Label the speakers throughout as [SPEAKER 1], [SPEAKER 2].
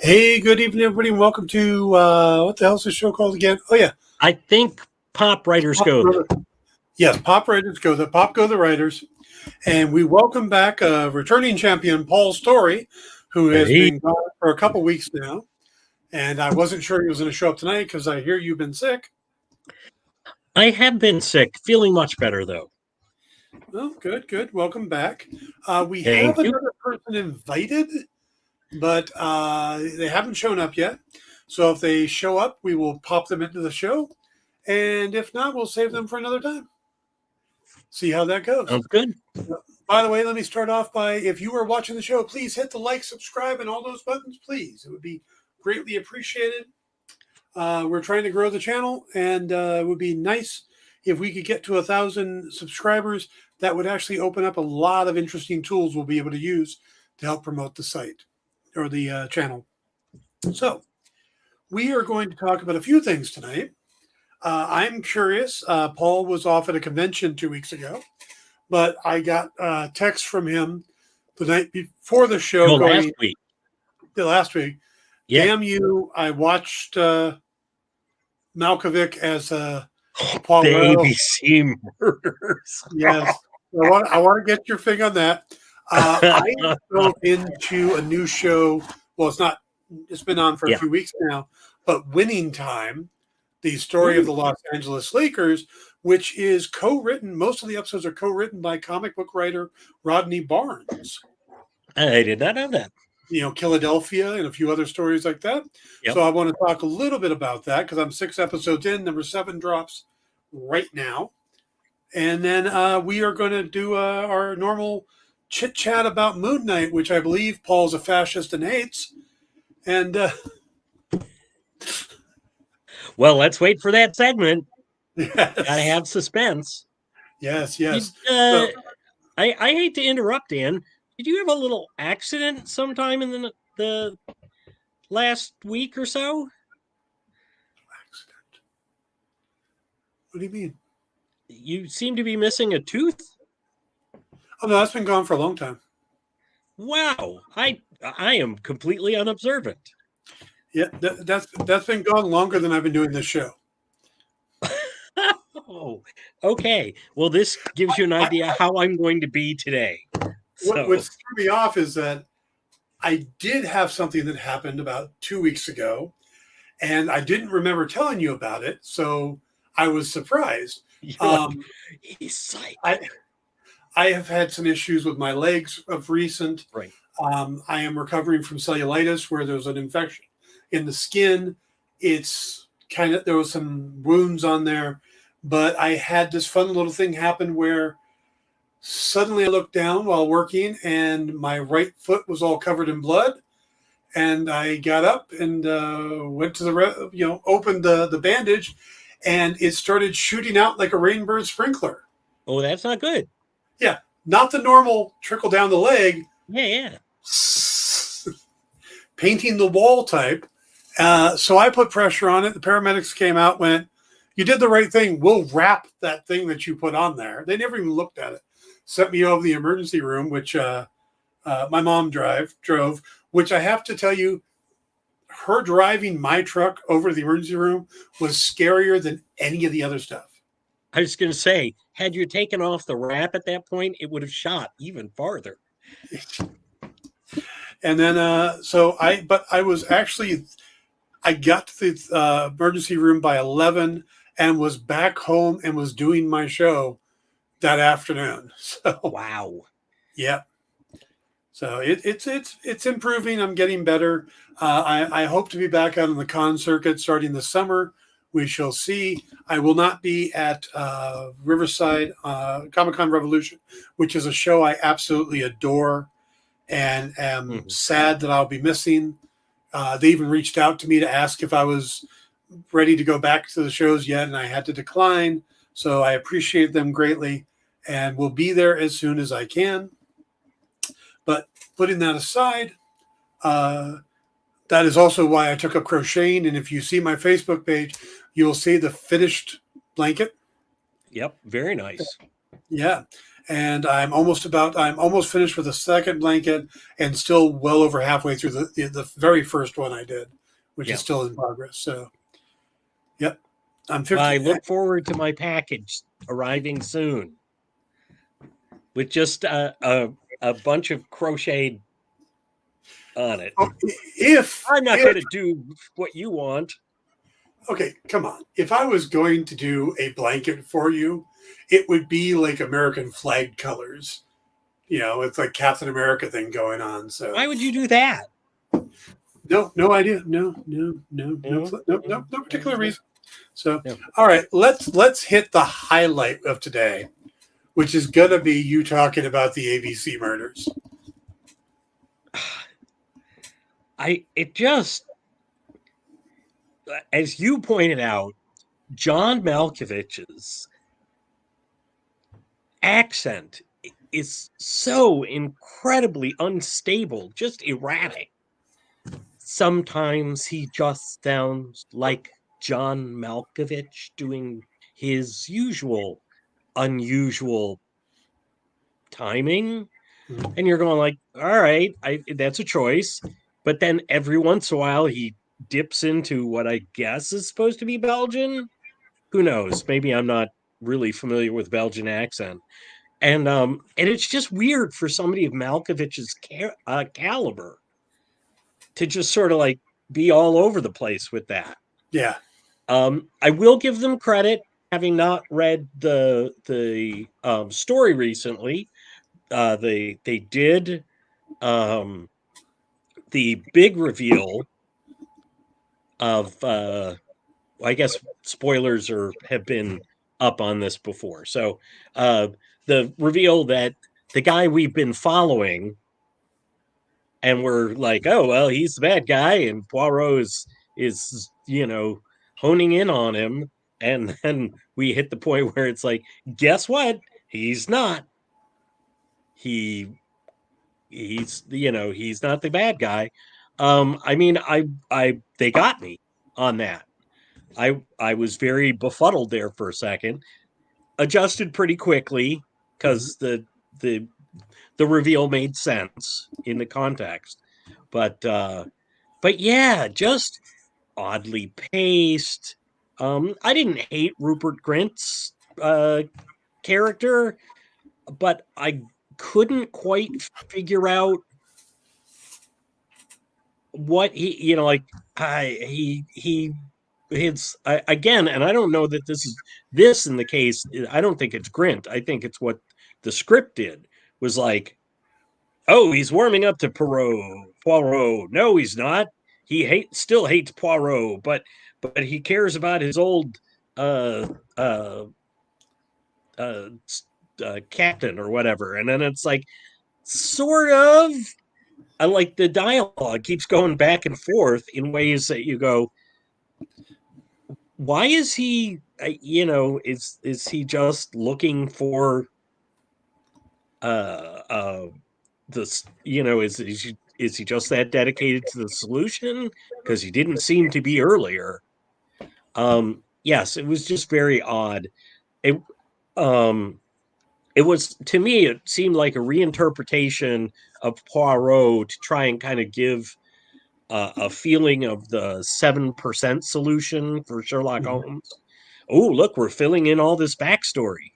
[SPEAKER 1] Hey, good evening, everybody, and welcome to what the hell's this show called again? Oh yeah,
[SPEAKER 2] I think Pop Writers
[SPEAKER 1] Pop
[SPEAKER 2] Go.
[SPEAKER 1] Brother- yes, Pop Writers Go. The Pop Go the Writers, and we welcome back returning champion Paul Story, who has
[SPEAKER 2] Hey,
[SPEAKER 1] been gone for a couple weeks now, and I wasn't sure he was going to show up tonight because I hear you've been sick.
[SPEAKER 2] I have been sick, feeling much better though.
[SPEAKER 1] Oh, good, good. Welcome back. We have
[SPEAKER 2] Thank you.
[SPEAKER 1] another person invited, but they haven't shown up yet. So if they show up, we will pop them into the show. And if not, we'll save them for another time. See how that goes.
[SPEAKER 2] Sounds good.
[SPEAKER 1] By the way, let me start off by, if you are watching the show, please hit the like, subscribe, and all those buttons, please. It would be greatly appreciated. We're trying to grow the channel, and it would be nice if we could get to 1,000 subscribers. That would actually open up a lot of interesting tools we'll be able to use to help promote the site or the channel. So we are going to talk about a few things tonight. I'm curious. Paul was off at a convention 2 weeks ago, but I got a text from him the night before the show.
[SPEAKER 2] No, last week.
[SPEAKER 1] Last week.
[SPEAKER 2] Yeah.
[SPEAKER 1] Damn you. I watched Malkovich as Poirot.
[SPEAKER 2] ABC murders.
[SPEAKER 1] Yes. I want to get your thing on that. I go into a new show. Well, it's been on for a few weeks now, but Winning Time, the story of the Los Angeles Lakers, which is co-written. Most of the episodes are co-written by comic book writer Rodney Barnes.
[SPEAKER 2] I did not know that.
[SPEAKER 1] Philadelphia and a few other stories like that.
[SPEAKER 2] Yep.
[SPEAKER 1] So I want to talk a little bit about that because I'm 6 episodes in. Number 7 drops right now. And then we are going to do our normal chit-chat about Moon Knight, which I believe Paul's a fascist and hates. And
[SPEAKER 2] well, let's wait for that segment.
[SPEAKER 1] Yes.
[SPEAKER 2] Gotta have suspense.
[SPEAKER 1] Yes.
[SPEAKER 2] I hate to interrupt, Dan. Did you have a little accident sometime in the last week or so?
[SPEAKER 1] Accident? What do you mean?
[SPEAKER 2] You seem to be missing a tooth.
[SPEAKER 1] Oh no, that's been gone for a long time.
[SPEAKER 2] Wow, I am completely unobservant.
[SPEAKER 1] Yeah, that's been gone longer than I've been doing this show.
[SPEAKER 2] Oh, okay. Well, this gives you an idea how I'm going to be today.
[SPEAKER 1] What threw me off is that I did have something that happened about 2 weeks ago, and I didn't remember telling you about it, so I was surprised.
[SPEAKER 2] He's psyched.
[SPEAKER 1] I have had some issues with my legs of recent.
[SPEAKER 2] Right.
[SPEAKER 1] I am recovering from cellulitis where there's an infection in the skin. It's there was some wounds on there, but I had this fun little thing happen where suddenly I looked down while working and my right foot was all covered in blood. And I got up and went to opened the bandage, and it started shooting out like a rainbird sprinkler.
[SPEAKER 2] Oh, that's not good.
[SPEAKER 1] Yeah, not the normal trickle down the leg.
[SPEAKER 2] Yeah.
[SPEAKER 1] Painting the wall type. So I put pressure on it. The paramedics came out, went, "You did the right thing. We'll wrap that thing that you put on there." They never even looked at it. Sent me over to the emergency room, which my mom drove, which I have to tell you, her driving my truck over to the emergency room was scarier than any of the other stuff.
[SPEAKER 2] I was going to say, had you taken off the wrap at that point, it would have shot even farther.
[SPEAKER 1] And then, I got to the emergency room by 11 and was back home and was doing my show that afternoon. So
[SPEAKER 2] wow.
[SPEAKER 1] Yeah. So it's improving. I'm getting better. I hope to be back out on the con circuit starting this summer. We shall see. I will not be at Riverside Comic-Con Revolution, which is a show I absolutely adore and am sad that I'll be missing. They even reached out to me to ask if I was ready to go back to the shows yet, and I had to decline. So I appreciate them greatly and will be there as soon as I can. But putting that aside, that is also why I took up crocheting. And if you see my Facebook page, you'll see the finished blanket.
[SPEAKER 2] Yep. Very nice.
[SPEAKER 1] Yeah. and I'm almost finished with the second blanket, and still well over halfway through the very first one I did, which
[SPEAKER 2] Yeah.
[SPEAKER 1] is still in progress. So, yep, I'm
[SPEAKER 2] Well,
[SPEAKER 1] 50.
[SPEAKER 2] I look forward to my package arriving soon with just a bunch of crocheted on it.
[SPEAKER 1] Oh, if
[SPEAKER 2] I'm not
[SPEAKER 1] if
[SPEAKER 2] going to do what you want.
[SPEAKER 1] okay, come on. If I was going to do a blanket for you, it would be like American flag colors. It's like Captain America thing going on. So
[SPEAKER 2] Why would you do that?
[SPEAKER 1] no idea. No particular
[SPEAKER 2] Mhm.
[SPEAKER 1] reason. So,
[SPEAKER 2] Yeah.
[SPEAKER 1] all right, let's hit the highlight of today, which is gonna be you talking about the ABC murders.
[SPEAKER 2] It just, as you pointed out, John Malkovich's accent is so incredibly unstable, just erratic. Sometimes he just sounds like John Malkovich doing his usual unusual timing,
[SPEAKER 1] Mhm.
[SPEAKER 2] and you're going like, all right, that's a choice. But then every once in a while he dips into what I guess is supposed to be Belgian. Who knows? Maybe I'm not really familiar with Belgian accent. And it's just weird for somebody of Malkovich's caliber to just sort of like be all over the place with that.
[SPEAKER 1] Yeah.
[SPEAKER 2] I will give them credit, having not read the story recently. They did um, the big reveal of I guess spoilers have been up on this before. So the reveal that the guy we've been following, and we're like, oh well, he's the bad guy, and Poirot is honing in on him, and then we hit the point where it's like, guess what? He's not. He he's not the bad guy. I mean, I they got me on that. I was very befuddled there for a second. Adjusted pretty quickly
[SPEAKER 1] Mhm.
[SPEAKER 2] because the the reveal made sense in the context. But yeah, just oddly paced. I didn't hate Rupert Grint's character, but I couldn't quite figure out what like he his again, and I don't know that this in the case. I don't think it's Grint. I think it's what the script did was like, oh, he's warming up to Poirot. No, he's not. Still hates Poirot, but he cares about his old uh uh uh, captain or whatever. And then it's like, sort of. I like the dialogue keeps going back and forth in ways that you go, why is he? Is he just looking for uh uh this? Is he just that dedicated to the solution? Because he didn't seem to be earlier. Yes, it was just very odd. It um it was, to me, it seemed like a reinterpretation of Poirot to try and kind of give a feeling of the 7% solution for Sherlock
[SPEAKER 1] Mhm.
[SPEAKER 2] Holmes. Oh, look, we're filling in all this backstory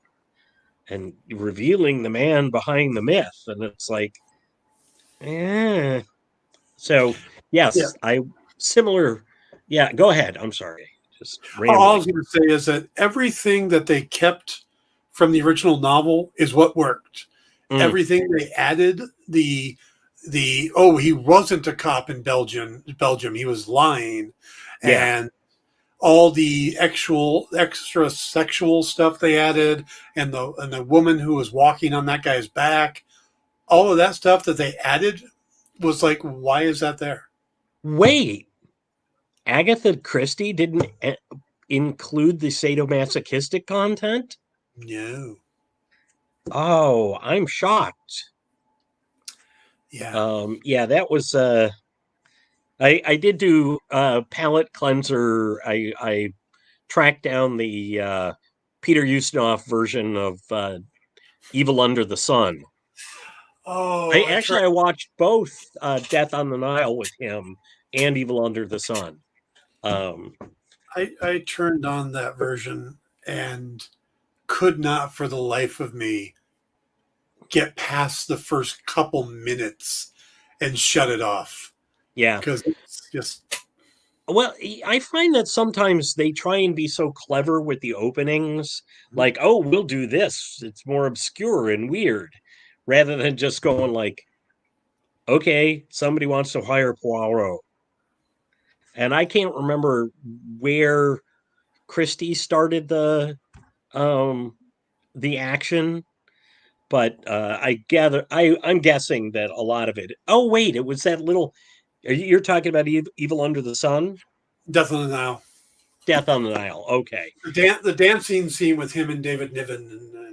[SPEAKER 2] and revealing the man behind the myth. And it's like, eh. So,
[SPEAKER 1] Yeah.
[SPEAKER 2] yes, similar. Yeah, go ahead. I'm sorry. Just
[SPEAKER 1] All I
[SPEAKER 2] rambling.
[SPEAKER 1] was going to say is that everything that they kept from the original novel is what worked.
[SPEAKER 2] Mm,
[SPEAKER 1] Everything they added, the oh, he wasn't a cop in Belgium, he was lying,
[SPEAKER 2] yeah.
[SPEAKER 1] and all the actual extra sexual stuff they added, and the woman who was walking on that guy's back, all of that stuff that they added was like, why is that there?
[SPEAKER 2] Wait, Agatha Christie didn't include the sadomasochistic content?
[SPEAKER 1] No.
[SPEAKER 2] Oh, I'm shocked.
[SPEAKER 1] Yeah.
[SPEAKER 2] Yeah, that was I did do palette cleanser. I tracked down the Peter Ustinov version of Evil Under the Sun.
[SPEAKER 1] Oh,
[SPEAKER 2] I watched both Death on the Nile with him and Evil Under the Sun.
[SPEAKER 1] I turned on that version and could not for the life of me get past the first couple minutes and shut it off.
[SPEAKER 2] Yeah.
[SPEAKER 1] Because it's just.
[SPEAKER 2] Well, I find that sometimes they try and be so clever with the openings, like, oh, we'll do this. It's more obscure and weird, rather than just going like, okay, somebody wants to hire Poirot. And I can't remember where Christie started the action, but I'm guessing that a lot of it. Oh wait, it was that little. You're talking about Evil Under the Sun?
[SPEAKER 1] Death on the Nile.
[SPEAKER 2] Death on the Nile. Okay.
[SPEAKER 1] The dancing scene with him and David Niven.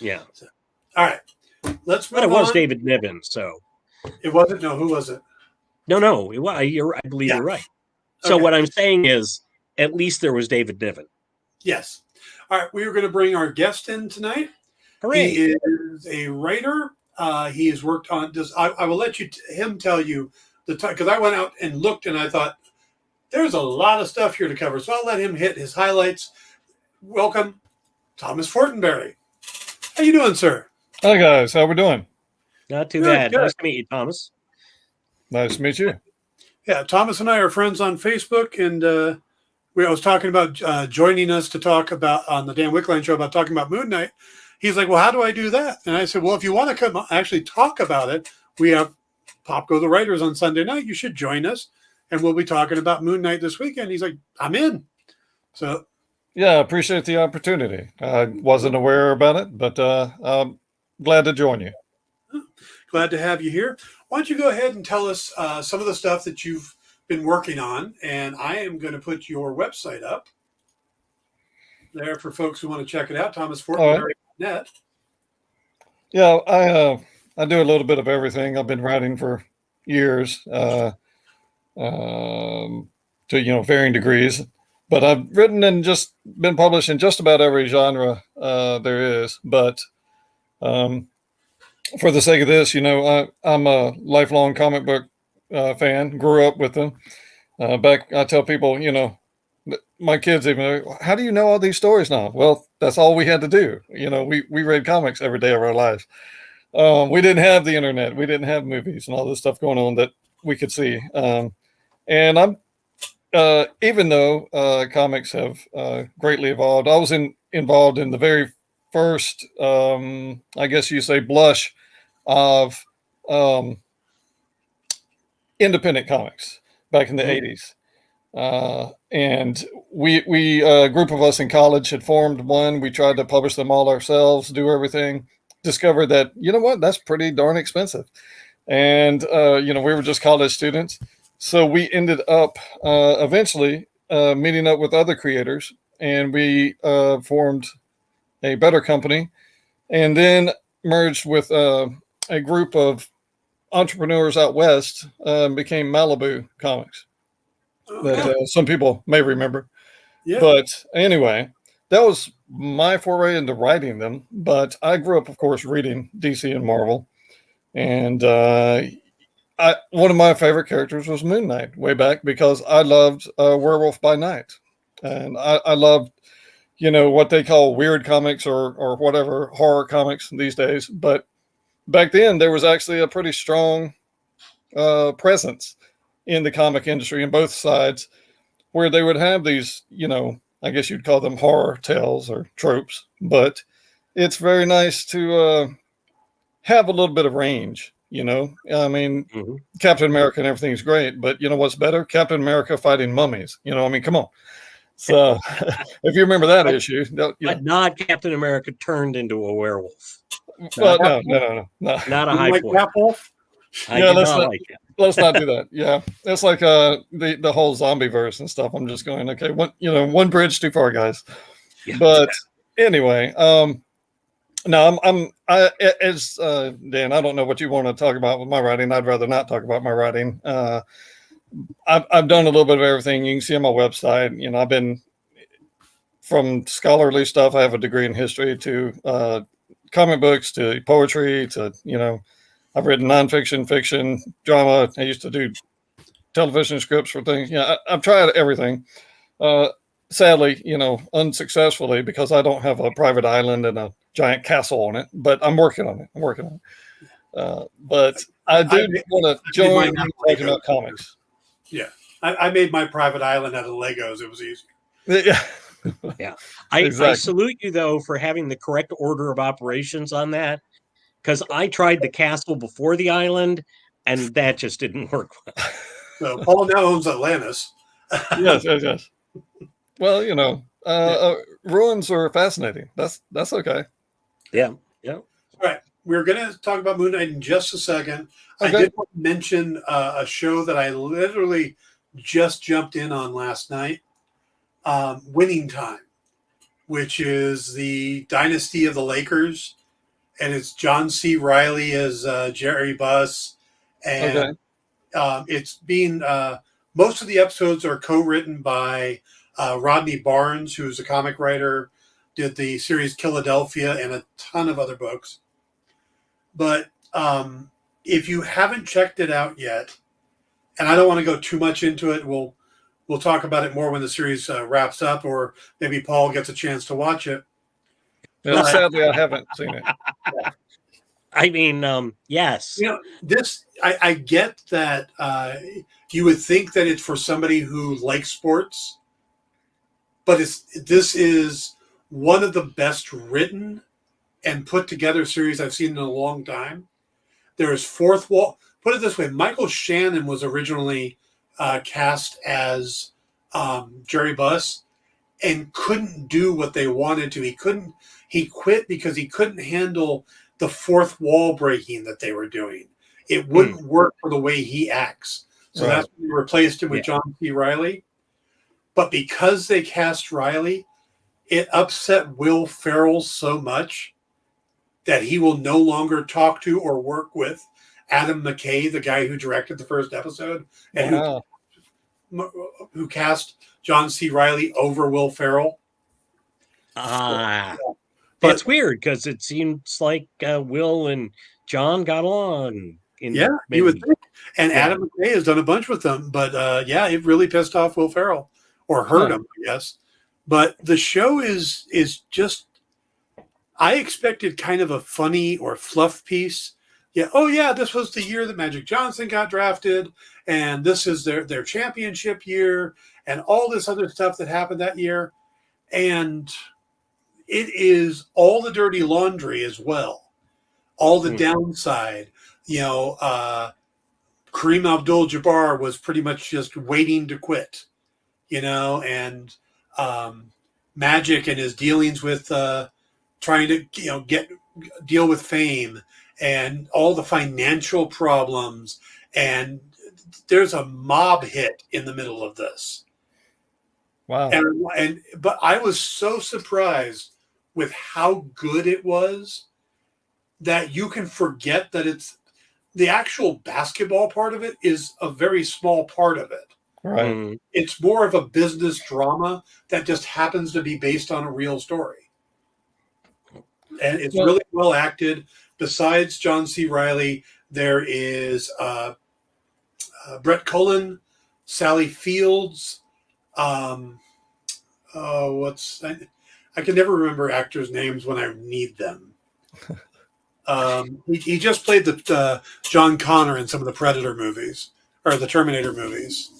[SPEAKER 2] Yeah.
[SPEAKER 1] So, all right. Let's move
[SPEAKER 2] But it was
[SPEAKER 1] on.
[SPEAKER 2] David Niven, so.
[SPEAKER 1] It wasn't? No, who was it?
[SPEAKER 2] No. I believe you're right. So
[SPEAKER 1] Okay.
[SPEAKER 2] what I'm saying is, at least there was David Niven.
[SPEAKER 1] Yes. All right. We are going to bring our guest in tonight.
[SPEAKER 2] Hooray.
[SPEAKER 1] He is a writer. He has worked on this. I will let him tell you the time, because I went out and looked and I thought there's a lot of stuff here to cover. So I'll let him hit his highlights. Welcome, Thomas Fortenberry. How you doing, sir?
[SPEAKER 3] Hi guys, how we doing?
[SPEAKER 2] Not too
[SPEAKER 1] Good,
[SPEAKER 2] bad.
[SPEAKER 1] good.
[SPEAKER 2] Nice to meet you, Thomas.
[SPEAKER 3] Nice to meet you.
[SPEAKER 1] Yeah, Thomas and I are friends on Facebook, and I was talking about joining us to talk about on the Dan Wickline show about talking about Moon Knight. He's like, well, how do I do that? And I said, well, if you want to come actually talk about it, we have Pop Go the Writers on Sunday night. You should join us, and we'll be talking about Moon Knight this weekend. He's like, I'm in. So,
[SPEAKER 3] Yeah, I appreciate the opportunity. I wasn't aware about it, but I'm glad to join you.
[SPEAKER 1] glad to have you here. Why don't you go ahead and tell us some of the stuff that you've been working on, and I am going to put your website up there for folks who want to check it out, thomasfortenberry.net.
[SPEAKER 3] Yeah, I do a little bit of everything. I've been writing for years, to varying degrees, but I've written and just been published in just about every genre there is. But for the sake of this, I'm a lifelong comic book fan. Grew up with them. Back, I tell people, my kids even, how do you know all these stories now? Well, that's all we had to do. We read comics every day of our lives. We didn't have the internet. We didn't have movies and all this stuff going on that we could see. And I'm, even though comics have greatly evolved, I was involved in the very first, I guess you say, blush of independent comics back in the 80s. And we a group of us in college had formed one. We tried to publish them all ourselves, do everything, discovered that, that's pretty darn expensive. And, we were just college students. So we ended up eventually meeting up with other creators, and we formed a better company, and then merged with a group of entrepreneurs out west, became Malibu Comics. That some people may remember.
[SPEAKER 1] Yeah.
[SPEAKER 3] But anyway, that was my foray into writing them. But I grew up, of course, reading DC and Marvel. And one of my favorite characters was Moon Knight way back, because I loved Werewolf by Night. And I loved, what they call weird comics or whatever, horror comics these days. But back then, there was actually a pretty strong presence in the comic industry in both sides, where they would have these, I guess you'd call them horror tales or tropes, but it's very nice to have a little bit of range, I mean, Captain America and everything's great, but what's better? Captain America fighting mummies, come on. So if you remember that issue.
[SPEAKER 2] But not Captain America turned into a werewolf.
[SPEAKER 3] Well, no.
[SPEAKER 2] Not a high
[SPEAKER 1] like
[SPEAKER 2] point.
[SPEAKER 1] Wolf?
[SPEAKER 2] I did not like it.
[SPEAKER 3] Let's not do that. Yeah, it's like the whole zombie verse and stuff. I'm just going, okay, one bridge too far, guys.
[SPEAKER 2] Yeah.
[SPEAKER 3] But anyway, no, as Dan, I don't know what you want to talk about with my writing. I'd rather not talk about my writing. I've done a little bit of everything. You can see on my website. I've been from scholarly stuff. I have a degree in history to comic books to poetry to, I've written nonfiction, fiction, drama. I used to do television scripts for things. I've tried everything. Sadly, unsuccessfully, because I don't have a private island and a giant castle on it, but I'm working on it. But I do want to join you talking about comics.
[SPEAKER 1] Yeah. I made my private island out of Legos. It was easy.
[SPEAKER 3] Yeah.
[SPEAKER 2] Yeah. I
[SPEAKER 3] Exactly.
[SPEAKER 2] salute you, though, for having the correct order of operations on that, because I tried the castle before the island, and that just didn't work well.
[SPEAKER 1] So Paul now owns Atlantis.
[SPEAKER 3] Yes. Well, ruins are fascinating. That's okay.
[SPEAKER 2] Yeah.
[SPEAKER 1] All right. We're going to talk about Moon Knight in just a second.
[SPEAKER 3] Okay.
[SPEAKER 1] I did want to mention a show that I literally just jumped in on last night, Winning Time, which is the dynasty of the Lakers. And it's John C. Reilly as Jerry Buss. And it's being most of the episodes are co-written by Rodney Barnes, who's a comic writer, did the series Philadelphia and a ton of other books. But if you haven't checked it out yet, and I don't want to go too much into it, we'll talk about it more when the series wraps up, or maybe Paul gets a chance to watch it.
[SPEAKER 3] Well, sadly, I haven't seen it.
[SPEAKER 2] I mean, yes.
[SPEAKER 1] This I get that you would think that it's for somebody who likes sports, but this is one of the best written and put together series I've seen in a long time. There is fourth wall. Put it this way: Michael Shannon was originally cast as Jerry Buss and couldn't do what they wanted to. He quit because he couldn't handle the fourth wall breaking that they were doing. It wouldn't work for the way he acts. So that's when we replaced him with John C. Reilly. But because they cast Reilly, it upset Will Ferrell so much that he will no longer talk to or work with Adam McKay, the guy who directed the first episode, and who cast John C. Reilly over Will Ferrell.
[SPEAKER 2] That's weird, because it seems like Will and John got along.
[SPEAKER 1] You would think. And Adam McKay has done a bunch with them. But it really pissed off Will Ferrell, or hurt him, I guess. But the show is just, I expected kind of a funny or fluff piece. Yeah. Oh, yeah, this was the year that Magic Johnson got drafted, and this is their championship year, and all this other stuff that happened that year. And it is all the dirty laundry as well. All the downside. Kareem Abdul-Jabbar was pretty much just waiting to quit, and Magic and his dealings with trying to, deal with fame and all the financial problems. And there's a mob hit in the middle of this.
[SPEAKER 3] Wow.
[SPEAKER 1] But I was so surprised with how good it was that you can forget that it's the actual basketball part of it is a very small part of it.
[SPEAKER 3] Right.
[SPEAKER 1] It's more of a business drama that just happens to be based on a real story. And it's really well acted. Besides John C. Reilly, there is Brett Cullen, Sally Fields. I can never remember actors' names when I need them. He just played the John Connor in some of the Predator movies or the Terminator movies.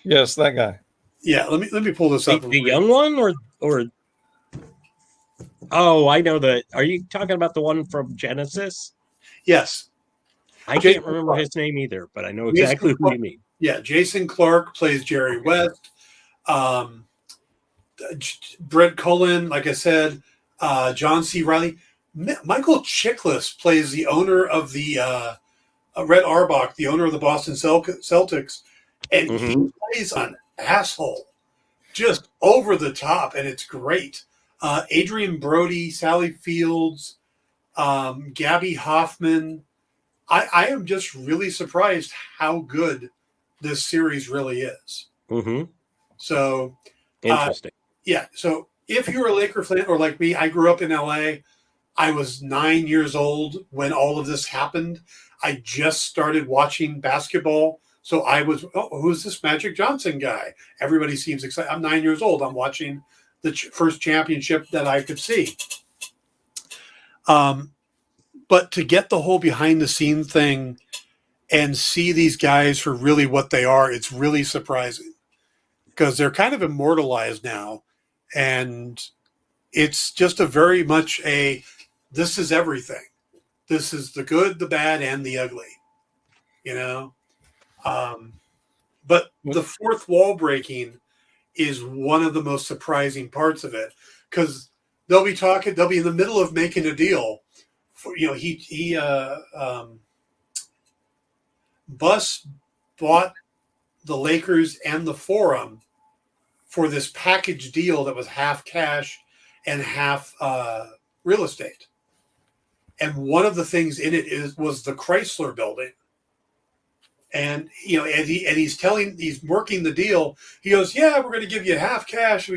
[SPEAKER 3] Yes, that guy.
[SPEAKER 1] Yeah, let me pull this up.
[SPEAKER 2] The young one, or oh, I know that. Are you talking about the one from Genesis?
[SPEAKER 1] Yes.
[SPEAKER 2] I can't remember his name either, but I know exactly who you mean.
[SPEAKER 1] Yeah, Jason Clarke plays Jerry West. Brett Cullen, like I said, John C. Reilly. Michael Chiklis plays the owner of the Red Auerbach, the owner of the Boston Celtics, and he plays an asshole, just over the top, and it's great. Adrian Brody, Sally Fields, Gabby Hoffman. I am just really surprised how good this series really is.
[SPEAKER 2] Mm-hmm.
[SPEAKER 1] So
[SPEAKER 2] interesting.
[SPEAKER 1] So if you're a Laker fan or like me, I grew up in LA. I was 9 years old when all of this happened. I just started watching basketball. So I was, oh, who's this Magic Johnson guy? Everybody seems excited. I'm 9 years old. I'm watching the first championship that I could see. But to get the whole behind the scenes thing and see these guys for really what they are, it's really surprising because they're kind of immortalized now. And it's just a very much a, this is everything. This is the good, the bad, and the ugly, you know? But the fourth wall breaking is one of the most surprising parts of it because they'll be in the middle of making a deal. For, Bus bought the Lakers and the Forum for this package deal that was half cash and half real estate. And one of the things in it was the Chrysler building. And he's working the deal. He goes, yeah, we're going to give you half cash.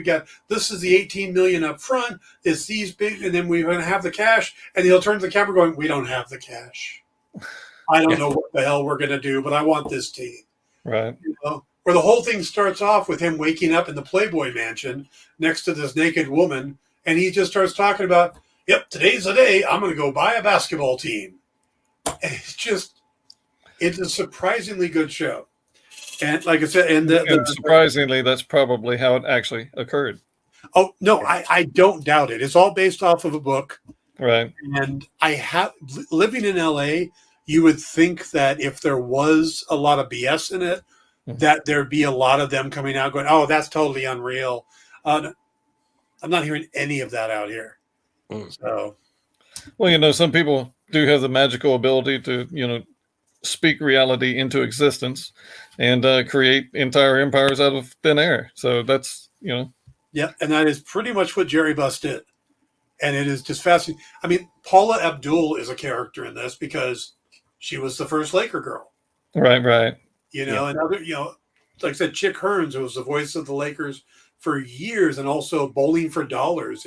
[SPEAKER 1] This is the 18 million up front. It's these big, and then we're going to have the cash. And he'll turn to the camera going, we don't have the cash. I don't know what the hell we're going to do, but I want this team.
[SPEAKER 3] Right.
[SPEAKER 1] Where the whole thing starts off with him waking up in the Playboy Mansion next to this naked woman. And he just starts talking about, yep, today's the day. I'm going to go buy a basketball team. And it's a surprisingly good show. And like I said, and
[SPEAKER 3] surprisingly, that's probably how it actually occurred.
[SPEAKER 1] Oh, no, I don't doubt it. It's all based off of a book.
[SPEAKER 3] Right.
[SPEAKER 1] And living in LA, you would think that if there was a lot of BS in it, that there'd be a lot of them coming out going, oh, that's totally unreal. I'm not hearing any of that out here. So,
[SPEAKER 3] well, some people do have the magical ability to, speak reality into existence and create entire empires out of thin air. So that's,
[SPEAKER 1] Yeah, and that is pretty much what Jerry Buss did. And it is just fascinating. I mean, Paula Abdul is a character in this because she was the first Laker girl.
[SPEAKER 3] Right.
[SPEAKER 1] And other, like I said, Chick Hearns, who was the voice of the Lakers for years, and also Bowling for Dollars,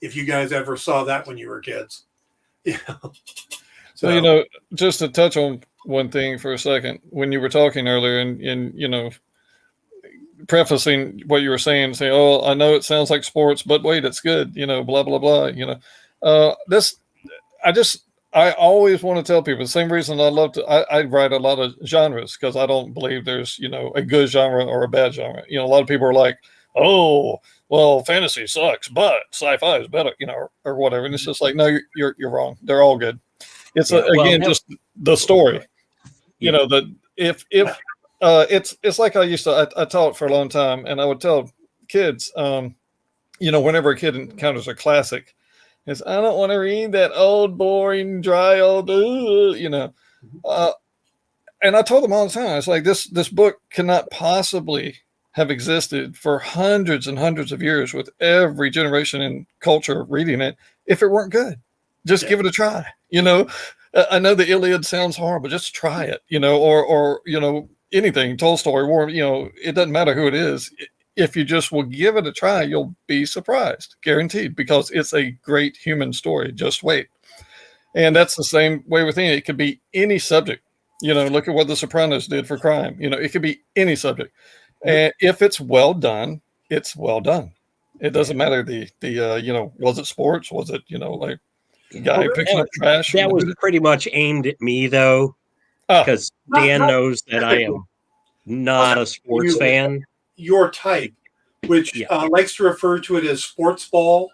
[SPEAKER 1] if you guys ever saw that when you were kids.
[SPEAKER 3] So, just to touch on one thing for a second, when you were talking earlier and prefacing what you were saying, say, oh, I know it sounds like sports, but wait, it's good, blah, blah, blah, I always want to tell people the same reason I write a lot of genres because I don't believe there's, a good genre or a bad genre. A lot of people are like, oh, well, fantasy sucks, but sci-fi is better, or whatever. And it's just like, no, you're wrong. They're all good. It's just the story, that it's like I taught for a long time, and I would tell kids, whenever a kid encounters a classic, is I don't want to read that old, boring, dry old, and I told them all the time, it's like this book cannot possibly have existed for hundreds and hundreds of years with every generation in culture reading it if it weren't good. Just give it a try. I know the Iliad sounds horrible. Just try it, or anything, Tolstoy, War, it doesn't matter who it is. If you just will give it a try, you'll be surprised, guaranteed, because it's a great human story. Just wait. And that's the same way with it. It could be any subject. Look at what The Sopranos did for crime. It could be any subject. And if it's well done, it's well done. It doesn't matter was it sports? Was it, like guy picking up trash?
[SPEAKER 2] That was pretty much aimed at me, though, because Dan knows that I am not a sports fan.
[SPEAKER 1] Your type, which likes to refer to it as sports ball,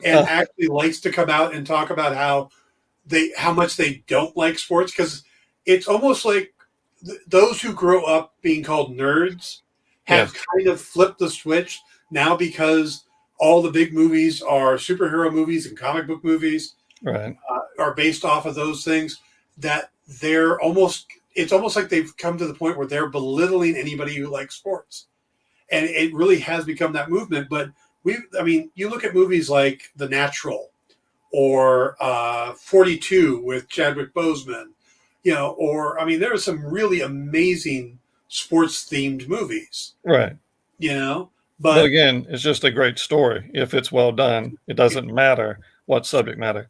[SPEAKER 1] and actually likes to come out and talk about how much they don't like sports, because it's almost like those who grow up being called nerds have kind of flipped the switch now because all the big movies are superhero movies and comic book movies,
[SPEAKER 3] right?
[SPEAKER 1] Are based off of those things that it's almost like they've come to the point where they're belittling anybody who likes sports. And it really has become that movement. But you look at movies like The Natural or 42 with Chadwick Boseman, there are some really amazing sports themed movies,
[SPEAKER 3] right? But again, it's just a great story. If it's well done, it doesn't matter what subject matter.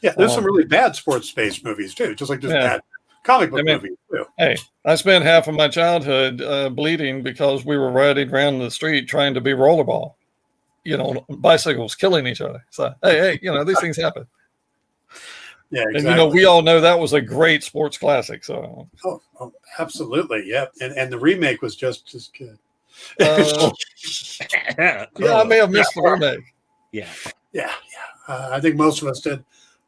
[SPEAKER 1] Yeah, there's some really bad sports-based movies too, just like there's bad comic book movies too.
[SPEAKER 3] Hey, I spent half of my childhood bleeding because we were riding around the street trying to be rollerball. Bicycles killing each other. So hey, these things happen.
[SPEAKER 1] Yeah, exactly.
[SPEAKER 3] And we all know that was a great sports classic. So
[SPEAKER 1] oh absolutely, yeah. And the remake was just as good.
[SPEAKER 3] I may have missed the remake.
[SPEAKER 1] Yeah. I think most of us did,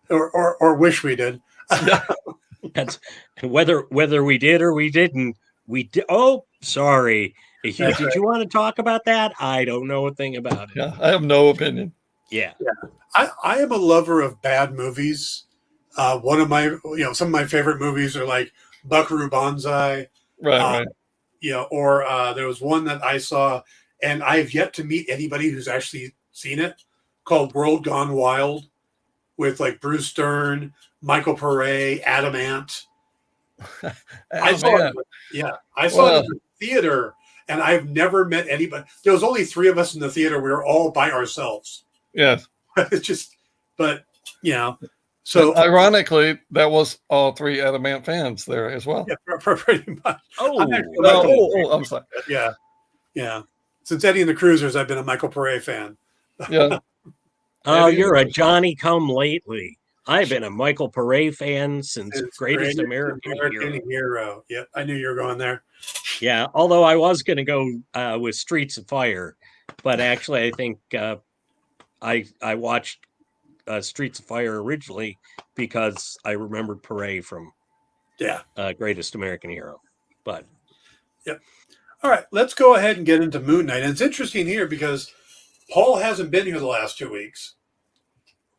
[SPEAKER 1] or wish we did.
[SPEAKER 2] That's whether we did or we didn't. We did. Oh, sorry. Did you want to talk about that? I don't know a thing about it.
[SPEAKER 3] Yeah, I have no opinion.
[SPEAKER 2] Yeah.
[SPEAKER 1] I am a lover of bad movies. One of my, some of my favorite movies are like Buckaroo Banzai.
[SPEAKER 3] Right.
[SPEAKER 1] Or there was one that I saw, and I have yet to meet anybody who's actually seen it, called World Gone Wild, with like Bruce Dern, Michael Pare, Adam Ant. I saw it in the theater, and I've never met anybody. There was only 3 of us in the theater. We were all by ourselves.
[SPEAKER 3] Yes.
[SPEAKER 1] It's just, so
[SPEAKER 3] ironically, that was all 3 Adam Ant fans there as well.
[SPEAKER 1] Yeah, pretty much.
[SPEAKER 3] I'm sorry.
[SPEAKER 1] Yeah. Since Eddie and the Cruisers, I've been a Michael Pare fan.
[SPEAKER 3] Yeah.
[SPEAKER 2] Oh, you're a Johnny Come Lately. I've been a Michael Pare fan since Greatest American
[SPEAKER 1] Hero. Yep, I knew you were going there.
[SPEAKER 2] Yeah, although I was going to go with Streets of Fire, but actually I think I watched Streets of Fire originally because I remembered Pare from Greatest American Hero. But
[SPEAKER 1] yep. All right, let's go ahead and get into Moon Knight. And it's interesting here because Paul hasn't been here the last 2 weeks.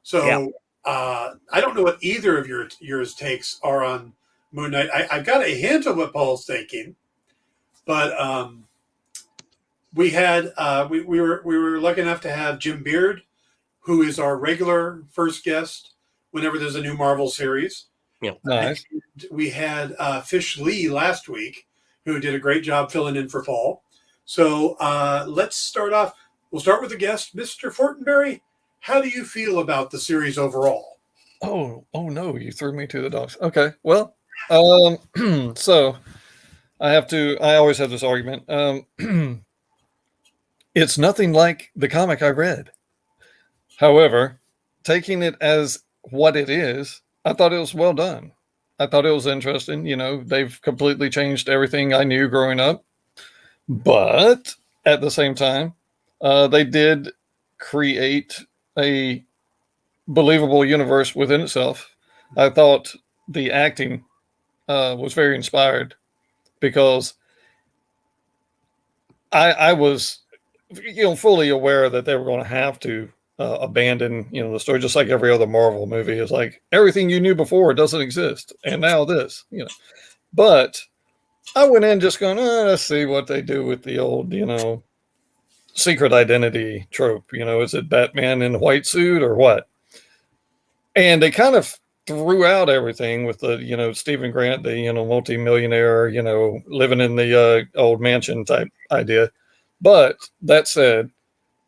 [SPEAKER 1] So I don't know what either of yours takes are on Moon Knight. I've got a hint of what Paul's thinking, but we were lucky enough to have Jim Beard, who is our regular first guest whenever there's a new Marvel series.
[SPEAKER 2] Yeah,
[SPEAKER 3] nice.
[SPEAKER 1] And we had Fish Lee last week, who did a great job filling in for Paul. So let's start off. We'll start with the guest, Mr. Fortenberry. How do you feel about the series overall?
[SPEAKER 3] Oh no, you threw me to the dogs. Okay, well, so I always have this argument. It's nothing like the comic I read. However, taking it as what it is, I thought it was well done. I thought it was interesting. They've completely changed everything I knew growing up. But at the same time, they did create a believable universe within itself. I thought the acting was very inspired because I was, fully aware that they were going to have to abandon, the story, just like every other Marvel movie is like everything you knew before doesn't exist, and now this, But I went in just going, let's see what they do with the old, secret identity trope. Is it Batman in a white suit or what? And they kind of threw out everything with the, Stephen Grant, the, multimillionaire, living in the old mansion type idea. But that said,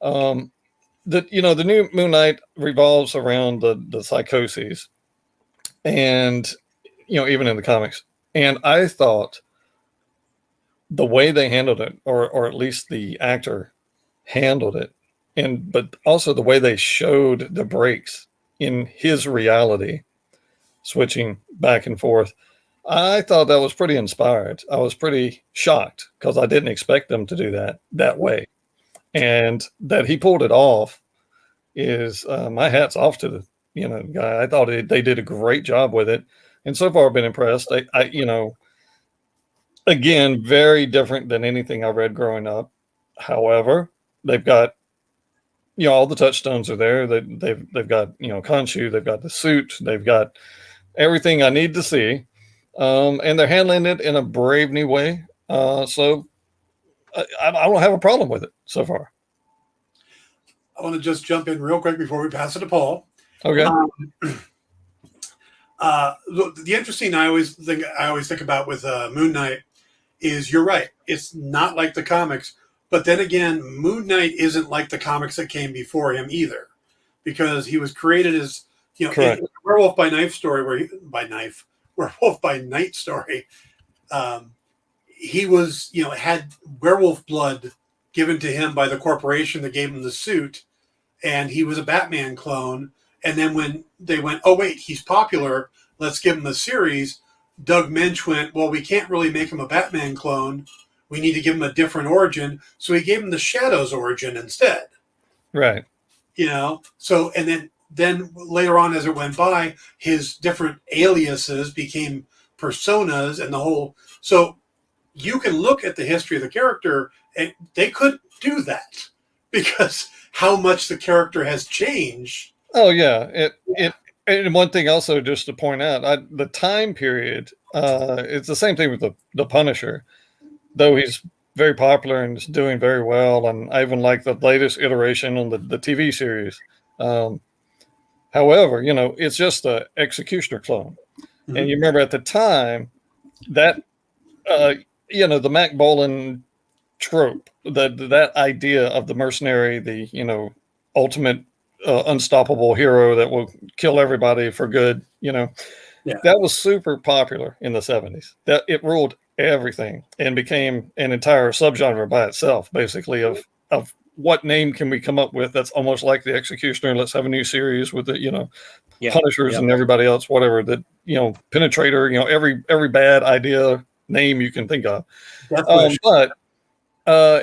[SPEAKER 3] the new Moon Knight revolves around the psychoses, and even in the comics. And I thought the way they handled it, or at least the actor handled it, but also the way they showed the breaks in his reality, switching back and forth, I thought that was pretty inspired. I was pretty shocked because I didn't expect them to do that way. And that he pulled it off is my hat's off to the guy. I thought they did a great job with it, and so far I've been impressed. Again, very different than anything I read growing up. However, they've got all the touchstones are there. They've got Khonshu, they've got the suit, they've got everything I need to see, and they're handling it in a brave new way. So I don't have a problem with it so far.
[SPEAKER 1] I want to just jump in real quick before we pass it to Paul.
[SPEAKER 3] Okay.
[SPEAKER 1] The interesting I always think about with Moon Knight is you're right. It's not like the comics, But then again, Moon Knight isn't like the comics that came before him either, because he was created as, in the Werewolf by Night story, Werewolf by Night story, he was, had werewolf blood given to him by the corporation that gave him the suit, and he was a Batman clone. And then when they went, oh wait, he's popular, let's give him a series, Doug Mensch went, well, we can't really make him a Batman clone. We need to give him a different origin. So he gave him the Shadows origin instead.
[SPEAKER 3] Right.
[SPEAKER 1] So, and then later on as it went by, his different aliases became personas and the whole. So you can look at the history of the character and they couldn't do that because how much the character has changed.
[SPEAKER 3] Oh yeah. And one thing also just to point out, the time period, it's the same thing with the Punisher. Though he's very popular and is doing very well, and I even like the latest iteration on the TV series. However, it's just an Executioner clone. Mm-hmm. And you remember at the time that, the Mac Bolan trope, that idea of the mercenary, the, ultimate unstoppable hero that will kill everybody for good, that was super popular in the 70s. That it ruled everything and became an entire subgenre by itself, basically, of what name can we come up with that's almost like the Executioner. Let's have a new series with the Punishers and everybody else, whatever, that Penetrator, every bad idea name you can think of. But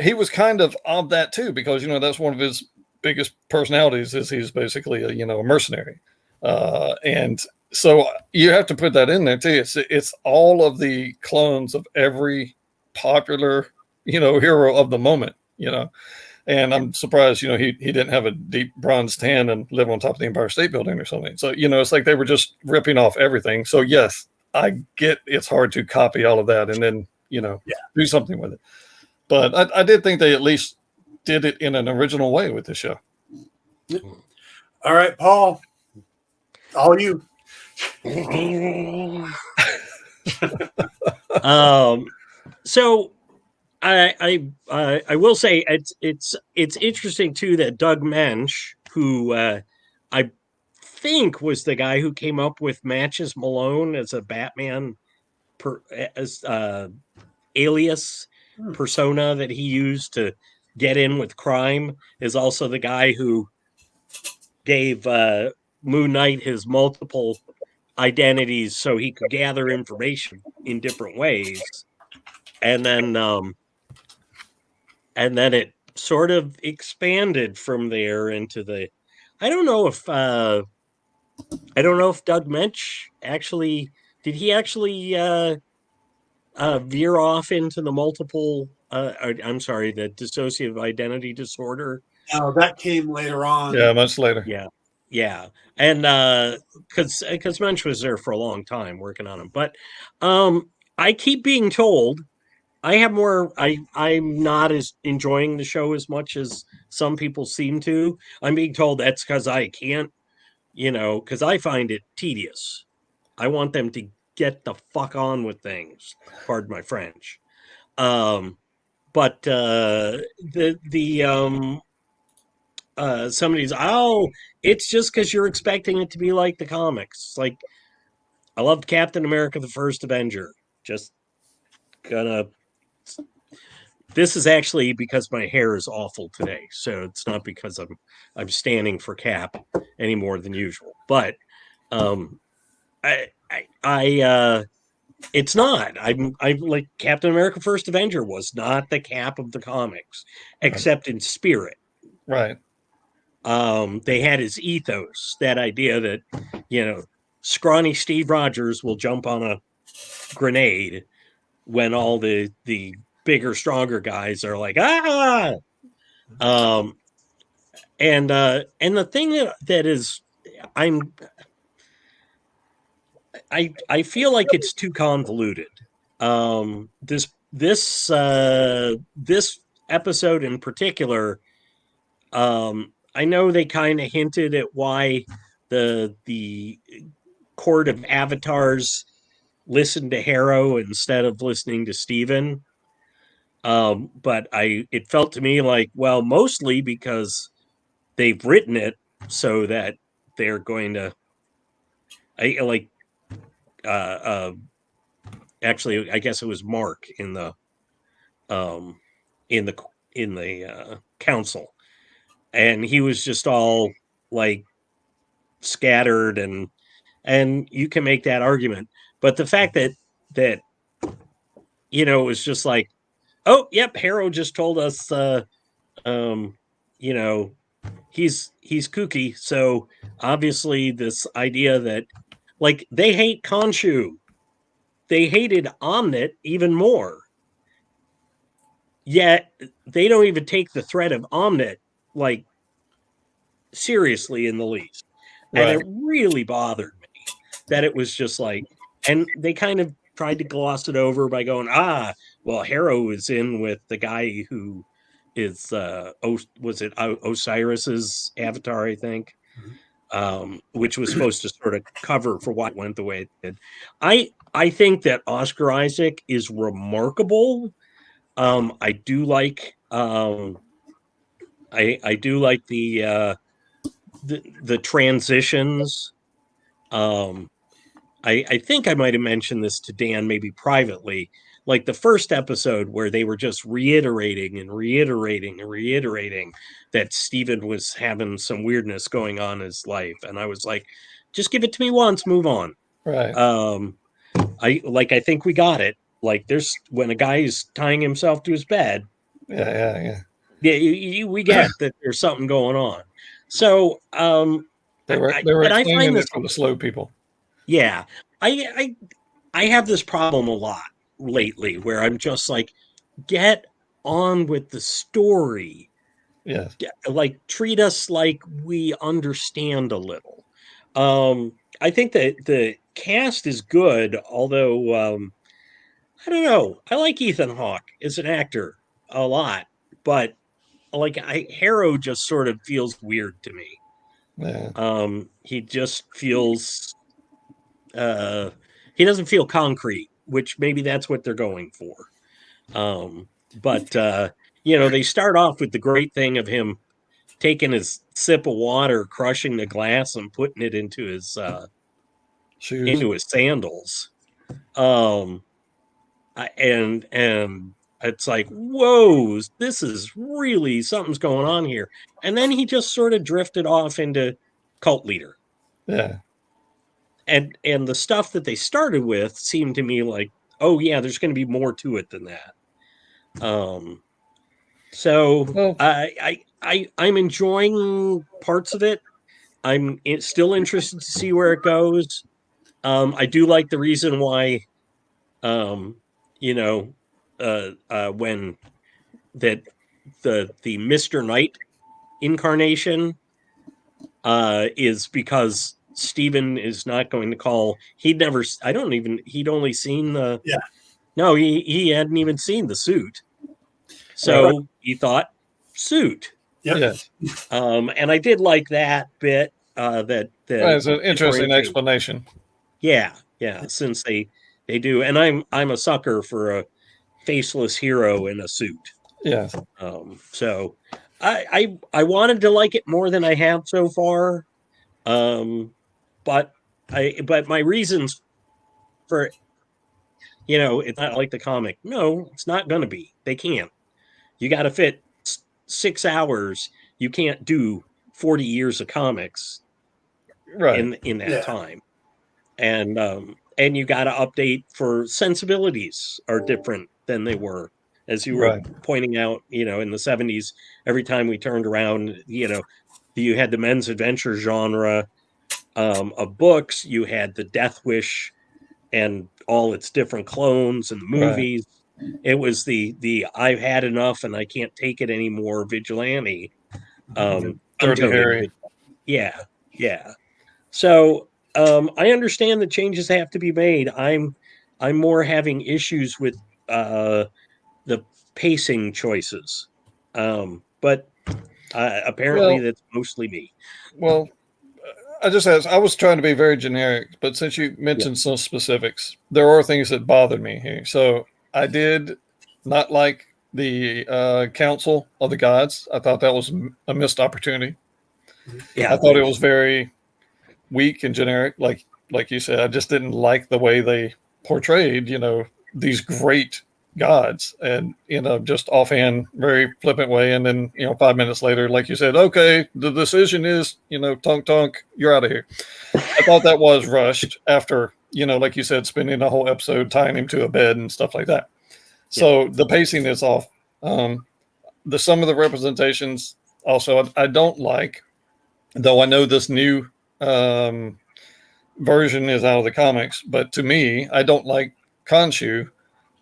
[SPEAKER 3] he was kind of that too, because that's one of his biggest personalities, is he's basically a mercenary, and so you have to put that in there too. It's all of the clones of every popular, hero of the moment, and I'm surprised, he didn't have a deep bronze tan and live on top of the Empire State Building or something. So, it's like they were just ripping off everything. So yes, I get it's hard to copy all of that and then, do something with it. But I did think they at least did it in an original way with the show.
[SPEAKER 1] All right, Paul, all you.
[SPEAKER 2] So I will say it's interesting too that Doug Mensch, who I think was the guy who came up with Matches Malone as a Batman alias persona that he used to get in with crime, is also the guy who gave Moon Knight his multiple identities so he could gather information in different ways, and then it sort of expanded from there into the. I don't know if Doug Mensch actually did. He actually veer off into the multiple. I'm sorry, the dissociative identity disorder.
[SPEAKER 1] No, that came later on.
[SPEAKER 3] Yeah, much later.
[SPEAKER 2] Yeah, and because Mensch was there for a long time working on him, but I keep being told I have more. I'm not as enjoying the show as much as some people seem to. I'm being told that's because I can't, because I find it tedious. I want them to get the fuck on with things. Pardon my French. But somebody's, it's just because you're expecting it to be like the comics. Like, I loved Captain America: The First Avenger. Just gonna. This is actually because my hair is awful today, so it's not because I'm standing for Cap any more than usual. But it's not. I'm like Captain America: First Avenger was not the Cap of the comics, except in spirit.
[SPEAKER 3] Right.
[SPEAKER 2] They had his ethos, that idea that, scrawny Steve Rogers will jump on a grenade when all the bigger, stronger guys are like, ah! And the thing that is, I feel like it's too convoluted. This episode in particular, I know they kind of hinted at why the court of avatars listened to Harrow instead of listening to Steven. But it felt to me like, well, mostly because they've written it so that they're going to, actually, I guess it was Mark in the in the council, and he was just all like scattered, and you can make that argument, but the fact that it was just like, oh, yep, Harrow just told us, you know, he's kooky, so obviously this idea that, like, they hate Khonshu, they hated Omnit even more, yet they don't even take the threat of Omnit like seriously in the least. And
[SPEAKER 3] Right.
[SPEAKER 2] it really bothered me that it was just like, and they kind of tried to gloss it over by going, well, Harrow is in with the guy who is was it Osiris's avatar, I think, which was supposed to sort of cover for what went the way it did. I think that Oscar Isaac is remarkable. I do like I do like the transitions. I think I might have mentioned this to Dan maybe privately, like the first episode where they were just reiterating that Stephen was having some weirdness going on in his life, and I was like, just give it to me once, move on.
[SPEAKER 3] Right.
[SPEAKER 2] I think we got it. Like, there's when a guy is tying himself to his bed.
[SPEAKER 3] Yeah.
[SPEAKER 2] We get that there's something going on. So
[SPEAKER 3] They were
[SPEAKER 2] I
[SPEAKER 3] explaining
[SPEAKER 2] find this
[SPEAKER 3] it for the slow people.
[SPEAKER 2] Yeah, I have this problem a lot lately where I'm just like, get on with the story.
[SPEAKER 3] Yes.
[SPEAKER 2] Like, treat us like we understand a little. I think that the cast is good, although I don't know. I like Ethan Hawke as an actor a lot, but like Harrow just sort of feels weird to me.
[SPEAKER 3] Yeah.
[SPEAKER 2] He just feels he doesn't feel concrete, which maybe that's what they're going for. But they start off with the great thing of him taking his sip of water, crushing the glass, and putting it into his
[SPEAKER 3] Shoes.
[SPEAKER 2] sandals. And it's like, whoa, this is really something's going on here. And then he just sort of drifted off into cult leader.
[SPEAKER 3] Yeah.
[SPEAKER 2] And the stuff that they started with seemed to me like, oh yeah, there's going to be more to it than that. So I'm enjoying parts of it. I'm still interested to see where it goes. I do like the reason why, when that the Mr. Knight incarnation is because Stephen is not going to call. He'd only seen the.
[SPEAKER 1] Yeah.
[SPEAKER 2] No, he hadn't even seen the suit. So he thought suit.
[SPEAKER 1] Yep.
[SPEAKER 3] Yes.
[SPEAKER 2] And I did like that bit. That's
[SPEAKER 3] an interesting explanation.
[SPEAKER 2] Yeah. Since they do, and I'm a sucker for a faceless hero in a suit.
[SPEAKER 3] Yeah.
[SPEAKER 2] So I wanted to like it more than I have so far. But my reasons for, it's not like the comic. No, it's not going to be. They can't. You got to fit 6 hours. You can't do 40 years of comics in that time. And you got to update for sensibilities are different than they were, as you were pointing out, in the 70s, every time we turned around, you had the men's adventure genre of books, you had the Death Wish and all its different clones and the movies. It was the I've had enough and I can't take it anymore vigilante.
[SPEAKER 3] Dirty Harry.
[SPEAKER 2] Yeah. So I understand the changes have to be made. I'm more having issues with the pacing choices. But apparently that's mostly me.
[SPEAKER 3] Well, I was trying to be very generic, but since you mentioned some specifics, there are things that bothered me here. So I did not like the Council of the Gods. I thought that was a missed opportunity.
[SPEAKER 2] Yeah.
[SPEAKER 3] I thought it was very weak and generic, like you said. I just didn't like the way they portrayed, these great gods, and just offhand, very flippant way. And then 5 minutes later, like you said, okay, the decision is tunk tunk, you're out of here. I thought that was rushed after like you said, spending a whole episode tying him to a bed and stuff like that. So the pacing is off. Some of the representations also I don't like, though I know this new version is out of the comics, but to me, I don't like Khonshu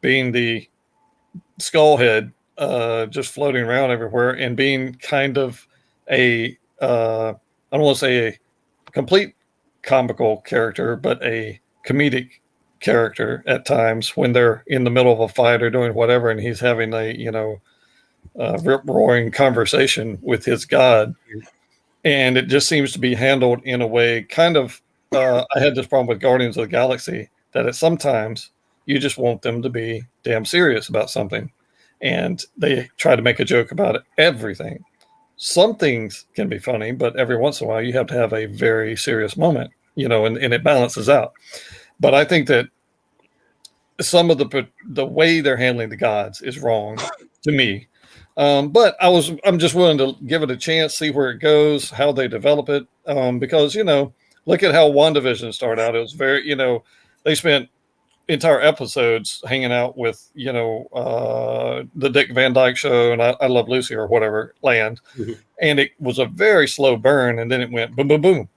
[SPEAKER 3] being the skull head, just floating around everywhere and being kind of I don't want to say a complete comical character, but a comedic character at times when they're in the middle of a fight or doing whatever, and he's having a rip-roaring conversation with his god. And it just seems to be handled in a way kind of, I had this problem with Guardians of the Galaxy, that at sometimes you just want them to be damn serious about something. And they try to make a joke about everything. Some things can be funny, but every once in a while you have to have a very serious moment, and it balances out. But I think that some of the way they're handling the gods is wrong to me. But I'm just willing to give it a chance, see where it goes, how they develop it. Because, look at how WandaVision started out. It was very, they spent entire episodes hanging out with, the Dick Van Dyke Show and I Love Lucy or whatever land. Mm-hmm. And it was a very slow burn. And then it went boom, boom, boom,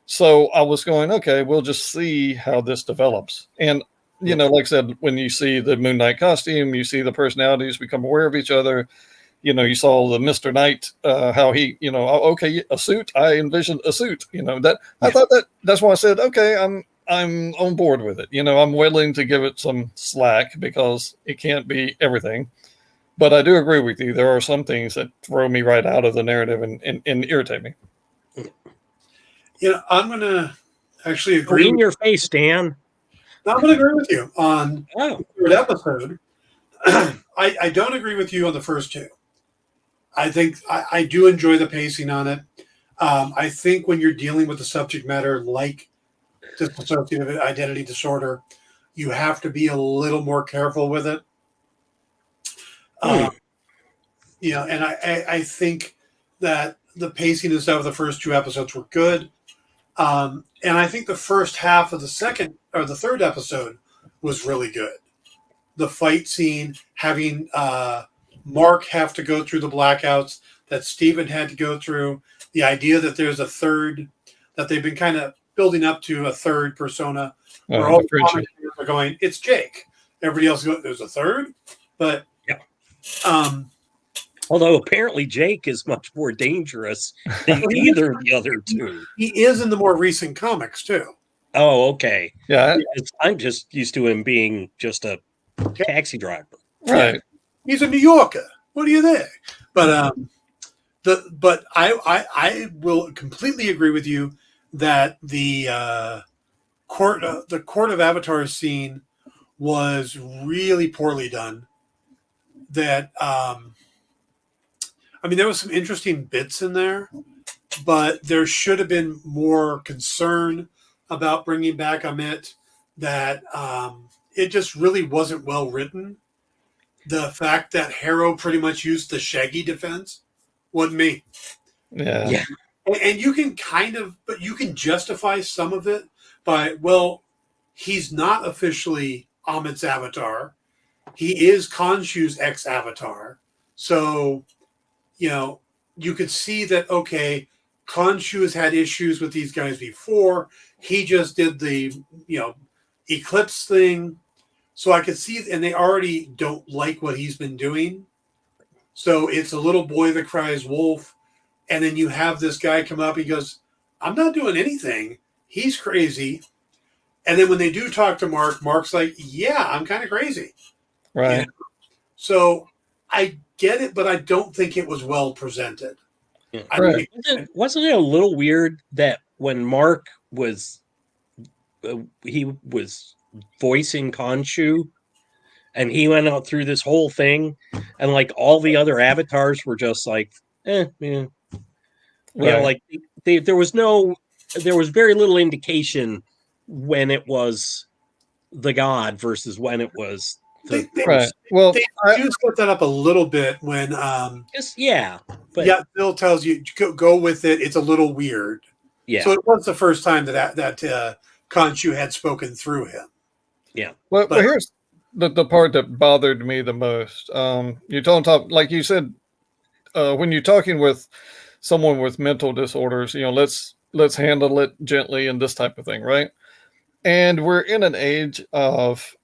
[SPEAKER 3] So I was going, okay, we'll just see how this develops. And, like I said, when you see the Moon Knight costume, you see the personalities become aware of each other. You saw the Mr. Knight, how he, okay, a suit. I envisioned a suit. I thought that's why I said, okay, I'm on board with it. I'm willing to give it some slack because it can't be everything. But I do agree with you. There are some things that throw me right out of the narrative and irritate me.
[SPEAKER 1] I'm going to actually agree.
[SPEAKER 2] In your face, Dan.
[SPEAKER 1] I'm going to agree with you on the third episode. I don't agree with you on the first two. I think I do enjoy the pacing on it. I think when you're dealing with a subject matter like dissociative identity disorder, you have to be a little more careful with it. And I think that the pacing and stuff of the first two episodes were good. And I think the first half of the third episode was really good. The fight scene, having Mark have to go through the blackouts that Stephen had to go through, the idea that there's a third, that they've been kind of building up to a third persona, where all the commentators are going, it's Jake. Everybody else goes, there's a third? But
[SPEAKER 2] although apparently Jake is much more dangerous than either of the other two.
[SPEAKER 1] He is in the more recent comics too.
[SPEAKER 2] Oh, okay.
[SPEAKER 3] Yeah.
[SPEAKER 2] I'm just used to him being just a taxi driver.
[SPEAKER 3] Right.
[SPEAKER 1] He's a New Yorker. What do you think? But I will completely agree with you that the court of Avatar scene was really poorly done. That there was some interesting bits in there, but there should have been more concern about bringing back Amit. That it just really wasn't well written. The fact that Harrow pretty much used the Shaggy defense wasn't me.
[SPEAKER 3] Yeah.
[SPEAKER 1] And you can but you can justify some of it by, well, he's not officially Amit's avatar. He is Khonshu's ex-avatar. So, you could see that, okay, Khonshu has had issues with these guys before. He just did the, Eclipse thing. So I could see, and they already don't like what he's been doing. So it's a little boy that cries wolf. And then you have this guy come up. He goes, I'm not doing anything. He's crazy. And then when they do talk to Mark, Mark's like, yeah, I'm kind of crazy.
[SPEAKER 3] Right.
[SPEAKER 1] So I get it, but I don't think it was well presented.
[SPEAKER 2] Yeah. Wasn't it a little weird that when Mark was, he was voicing Khonshu, and he went out through this whole thing, and like all the other avatars were just like, yeah. You know, like there was very little indication when it was the god versus when it was the
[SPEAKER 3] Right. Well,
[SPEAKER 1] they do set that up a little bit when
[SPEAKER 2] but
[SPEAKER 1] Bill tells you go with it. It's a little weird.
[SPEAKER 2] yeah.
[SPEAKER 1] So it was the first time that Khonshu had spoken through him.
[SPEAKER 2] Yeah.
[SPEAKER 3] Well, here's the part that bothered me the most. You're talking like you said, when you're talking with someone with mental disorders, let's handle it gently and this type of thing, right? And we're in an age of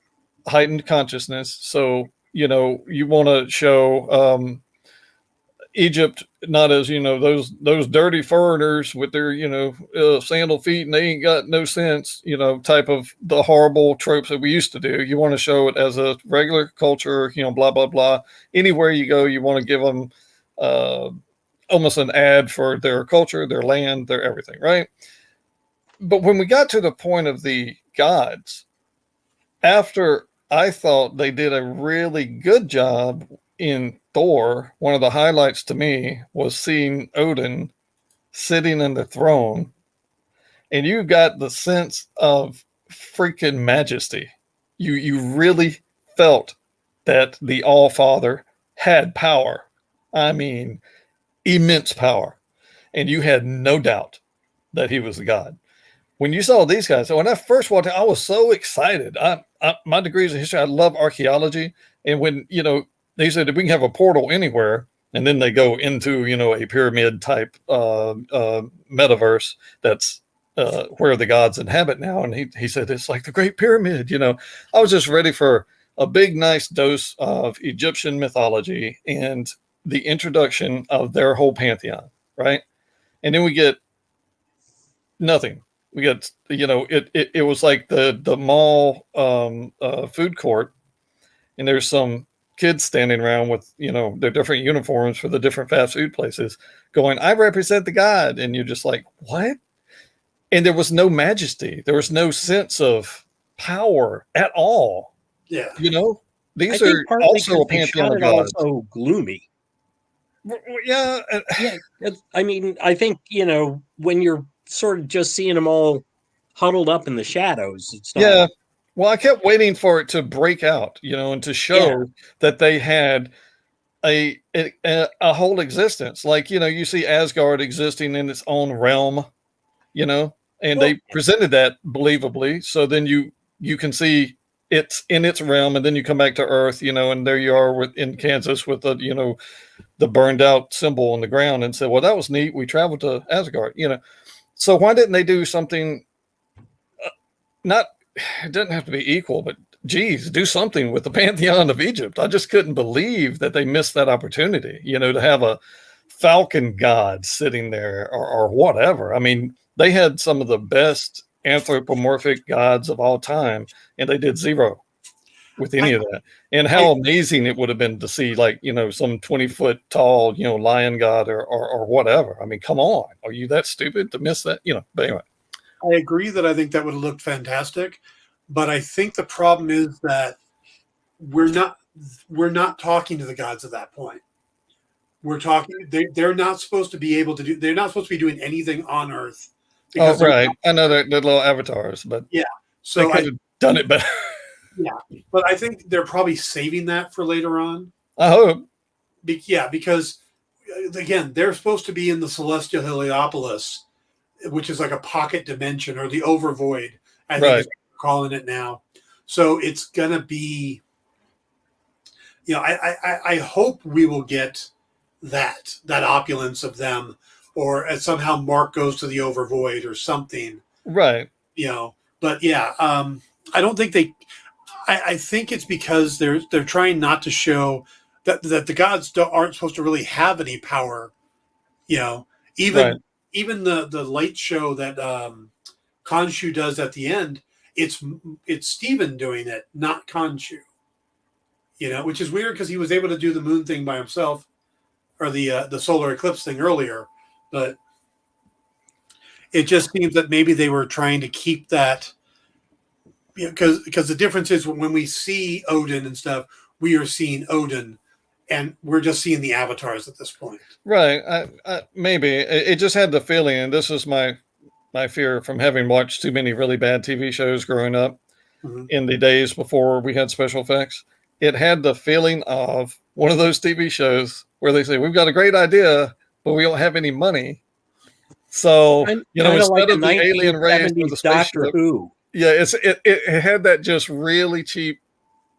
[SPEAKER 3] heightened consciousness, so you want to show Egypt not as those dirty foreigners with their sandal feet and they ain't got no sense, type of the horrible tropes that we used to do. You want to show it as a regular culture, blah blah blah. Anywhere you go, you want to give them almost an ad for their culture, their land, their everything, right? But when we got to the point of the gods, after I thought they did a really good job in Thor, one of the highlights to me was seeing Odin sitting in the throne, and you got the sense of freaking majesty. You really felt that the All-Father had power. I mean, immense power. And you had no doubt that he was the god. When you saw these guys, so when I first walked in, I was so excited. My degrees in history, I love archaeology. And when, they said that we can have a portal anywhere, and then they go into, a pyramid type metaverse that's where the gods inhabit now. And he said, it's like the Great Pyramid. I was just ready for a big, nice dose of Egyptian mythology and the introduction of their whole pantheon, right? And then we get nothing. We got, it was like the mall food court, and there's some kids standing around with, their different uniforms for the different fast food places going, I represent the god. And you're just like, what? And there was no majesty. There was no sense of power at all.
[SPEAKER 1] Yeah.
[SPEAKER 3] These are also a pantheon of gods.
[SPEAKER 2] Also gloomy.
[SPEAKER 3] Yeah.
[SPEAKER 2] Yeah. I mean, I think, when you're sort of just seeing them all huddled up in the shadows, it's not.
[SPEAKER 3] Yeah. Well, I kept waiting for it to break out, and to show that they had a whole existence. Like, you see Asgard existing in its own realm, and they presented that believably. So then you can see it's in its realm, and then you come back to Earth, and there you are in Kansas with the burned out symbol on the ground, and said, well, that was neat. We traveled to Asgard, So why didn't they do something? It doesn't have to be equal, but geez, do something with the pantheon of Egypt. I just couldn't believe that they missed that opportunity, to have a falcon god sitting there or whatever. I mean, they had some of the best anthropomorphic gods of all time, and they did zero with any of that. And how amazing it would have been to see, like, some 20-foot tall, lion god or whatever. I mean, come on. Are you that stupid to miss that? But anyway.
[SPEAKER 1] I agree that I think that would have looked fantastic, but I think the problem is that we're not talking to the gods at that point. We're talking. They're not supposed to be able to do. They're not supposed to be doing anything on Earth.
[SPEAKER 3] Oh, right. I know they're little avatars, but
[SPEAKER 1] yeah. So
[SPEAKER 3] they could have done it better.
[SPEAKER 1] Yeah, but I think they're probably saving that for later on.
[SPEAKER 3] I hope.
[SPEAKER 1] Because again, they're supposed to be in the Celestial Heliopolis, which is like a pocket dimension, or the overvoid, I think is what we're calling it now. So it's gonna be, I hope we will get that opulence of them, or somehow Mark goes to the overvoid or something.
[SPEAKER 3] Right.
[SPEAKER 1] But yeah, I don't think they. I think it's because they're trying not to show that the gods aren't supposed to really have any power. Even the light show that Khonshu does at the end, it's Steven doing it, not Khonshu. Which is weird because he was able to do the moon thing by himself, or the solar eclipse thing earlier, but it just seems that maybe they were trying to keep that because the difference is when we see Odin and stuff, we are seeing Odin, and we're just seeing the avatars at this point.
[SPEAKER 3] Right. Maybe it just had the feeling, and this is my fear from having watched too many really bad TV shows growing up in the days before we had special effects. It had the feeling of one of those TV shows where they say, we've got a great idea, but we don't have any money. So, instead
[SPEAKER 2] like
[SPEAKER 3] of the alien race or the
[SPEAKER 2] Doctor
[SPEAKER 3] spaceship,
[SPEAKER 2] Who.
[SPEAKER 3] yeah, it had that just really cheap,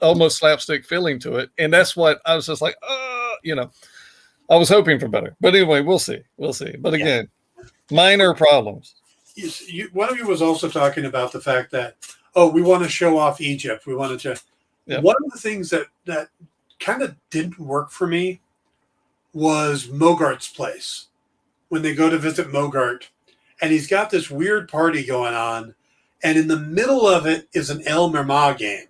[SPEAKER 3] almost slapstick feeling to it. And that's what I was just like, I was hoping for better. But anyway, we'll see. But again, minor problems.
[SPEAKER 1] One of you was also talking about the fact that, we want to show off Egypt. We wanted to. Yeah. One of the things that kind of didn't work for me was Mogart's place. When they go to visit Mogart, and he's got this weird party going on, and in the middle of it is an El Merma game.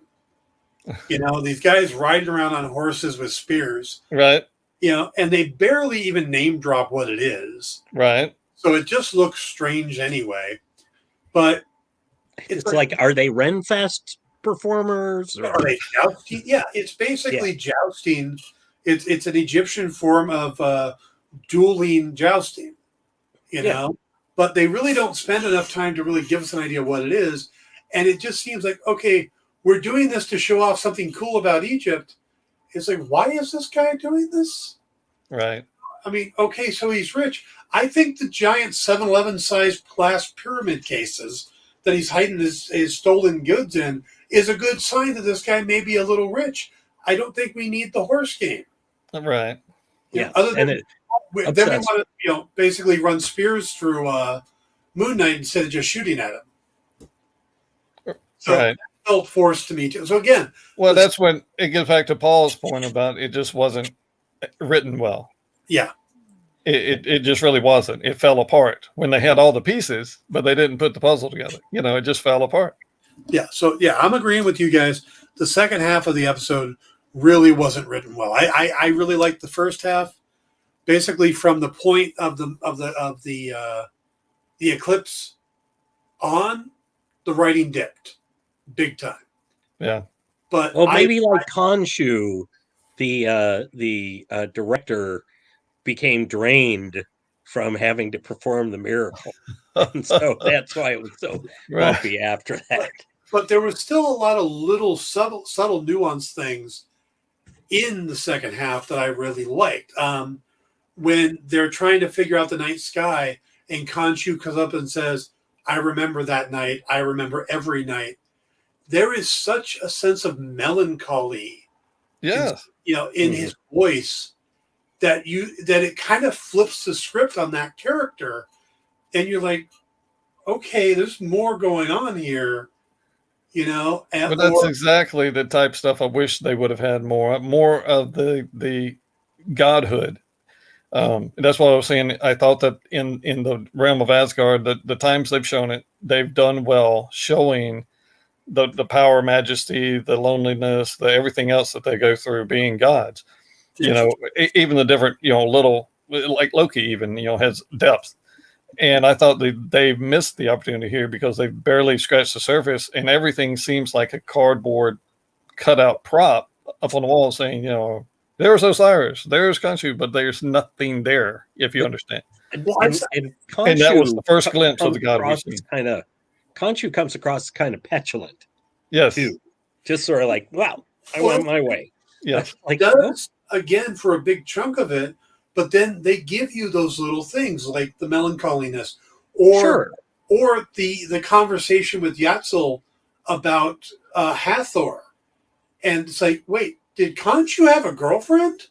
[SPEAKER 1] These guys riding around on horses with spears.
[SPEAKER 3] Right.
[SPEAKER 1] And they barely even name drop what it is.
[SPEAKER 3] Right.
[SPEAKER 1] So it just looks strange anyway. But
[SPEAKER 2] it's like are they Renfest performers?
[SPEAKER 1] Or are they jousting? Yeah, it's basically jousting. It's an Egyptian form of dueling jousting, But they really don't spend enough time to really give us an idea of what it is. And it just seems like, okay, we're doing this to show off something cool about Egypt. It's like, why is this guy doing this?
[SPEAKER 3] Right.
[SPEAKER 1] I mean, okay, so he's rich. I think the giant 7-Eleven sized glass pyramid cases that he's hiding his stolen goods in is a good sign that this guy may be a little rich. I don't think we need the horse game.
[SPEAKER 3] Right.
[SPEAKER 2] Yeah.
[SPEAKER 1] Other than then we want to, basically run spears through Moon Knight instead of just shooting at him. So that felt forced to me too. So again,
[SPEAKER 3] that's when it gets back to Paul's point about it just wasn't written well.
[SPEAKER 1] Yeah.
[SPEAKER 3] It just really wasn't. It fell apart when they had all the pieces, but they didn't put the puzzle together. It just fell apart.
[SPEAKER 1] Yeah. So I'm agreeing with you guys. The second half of the episode really wasn't written well. I really liked the first half. Basically, from the point of the eclipse on, the writing dipped big time.
[SPEAKER 3] Yeah.
[SPEAKER 1] But
[SPEAKER 2] maybe like Khonshu, the director, became drained from having to perform the miracle, and so that's why it was so bumpy after that.
[SPEAKER 1] But there was still a lot of little subtle nuanced things in the second half that I really liked. When they're trying to figure out the night sky, and Khonshu comes up and says, "I remember that night. I remember every night." There is such a sense of melancholy, in his voice. That it kind of flips the script on that character, and you're like, okay, there's more going on here, And
[SPEAKER 3] but that's exactly the type of stuff I wish they would have had more of the godhood. That's what I was saying. I thought that in the realm of Asgard, the times they've shown it, they've done well showing the power, majesty, the loneliness, the everything else that they go through being gods. Even the different, little, like Loki even, has depth. And I thought they missed the opportunity here because they barely scratched the surface, and everything seems like a cardboard cutout prop up on the wall saying, there's Osiris, there's Khonshu, but there's nothing there, if you understand.
[SPEAKER 2] And
[SPEAKER 3] that was the first glimpse of the god we've seen.
[SPEAKER 2] Khonshu comes across kind of petulant.
[SPEAKER 3] Yes.
[SPEAKER 2] Too. Just sort of like, wow, I went my way.
[SPEAKER 3] Yes.
[SPEAKER 1] Like does again for a big chunk of it, but then they give you those little things like the melancholiness or the conversation with Yatzil about Hathor. And it's like, wait, did Khonshu have a girlfriend?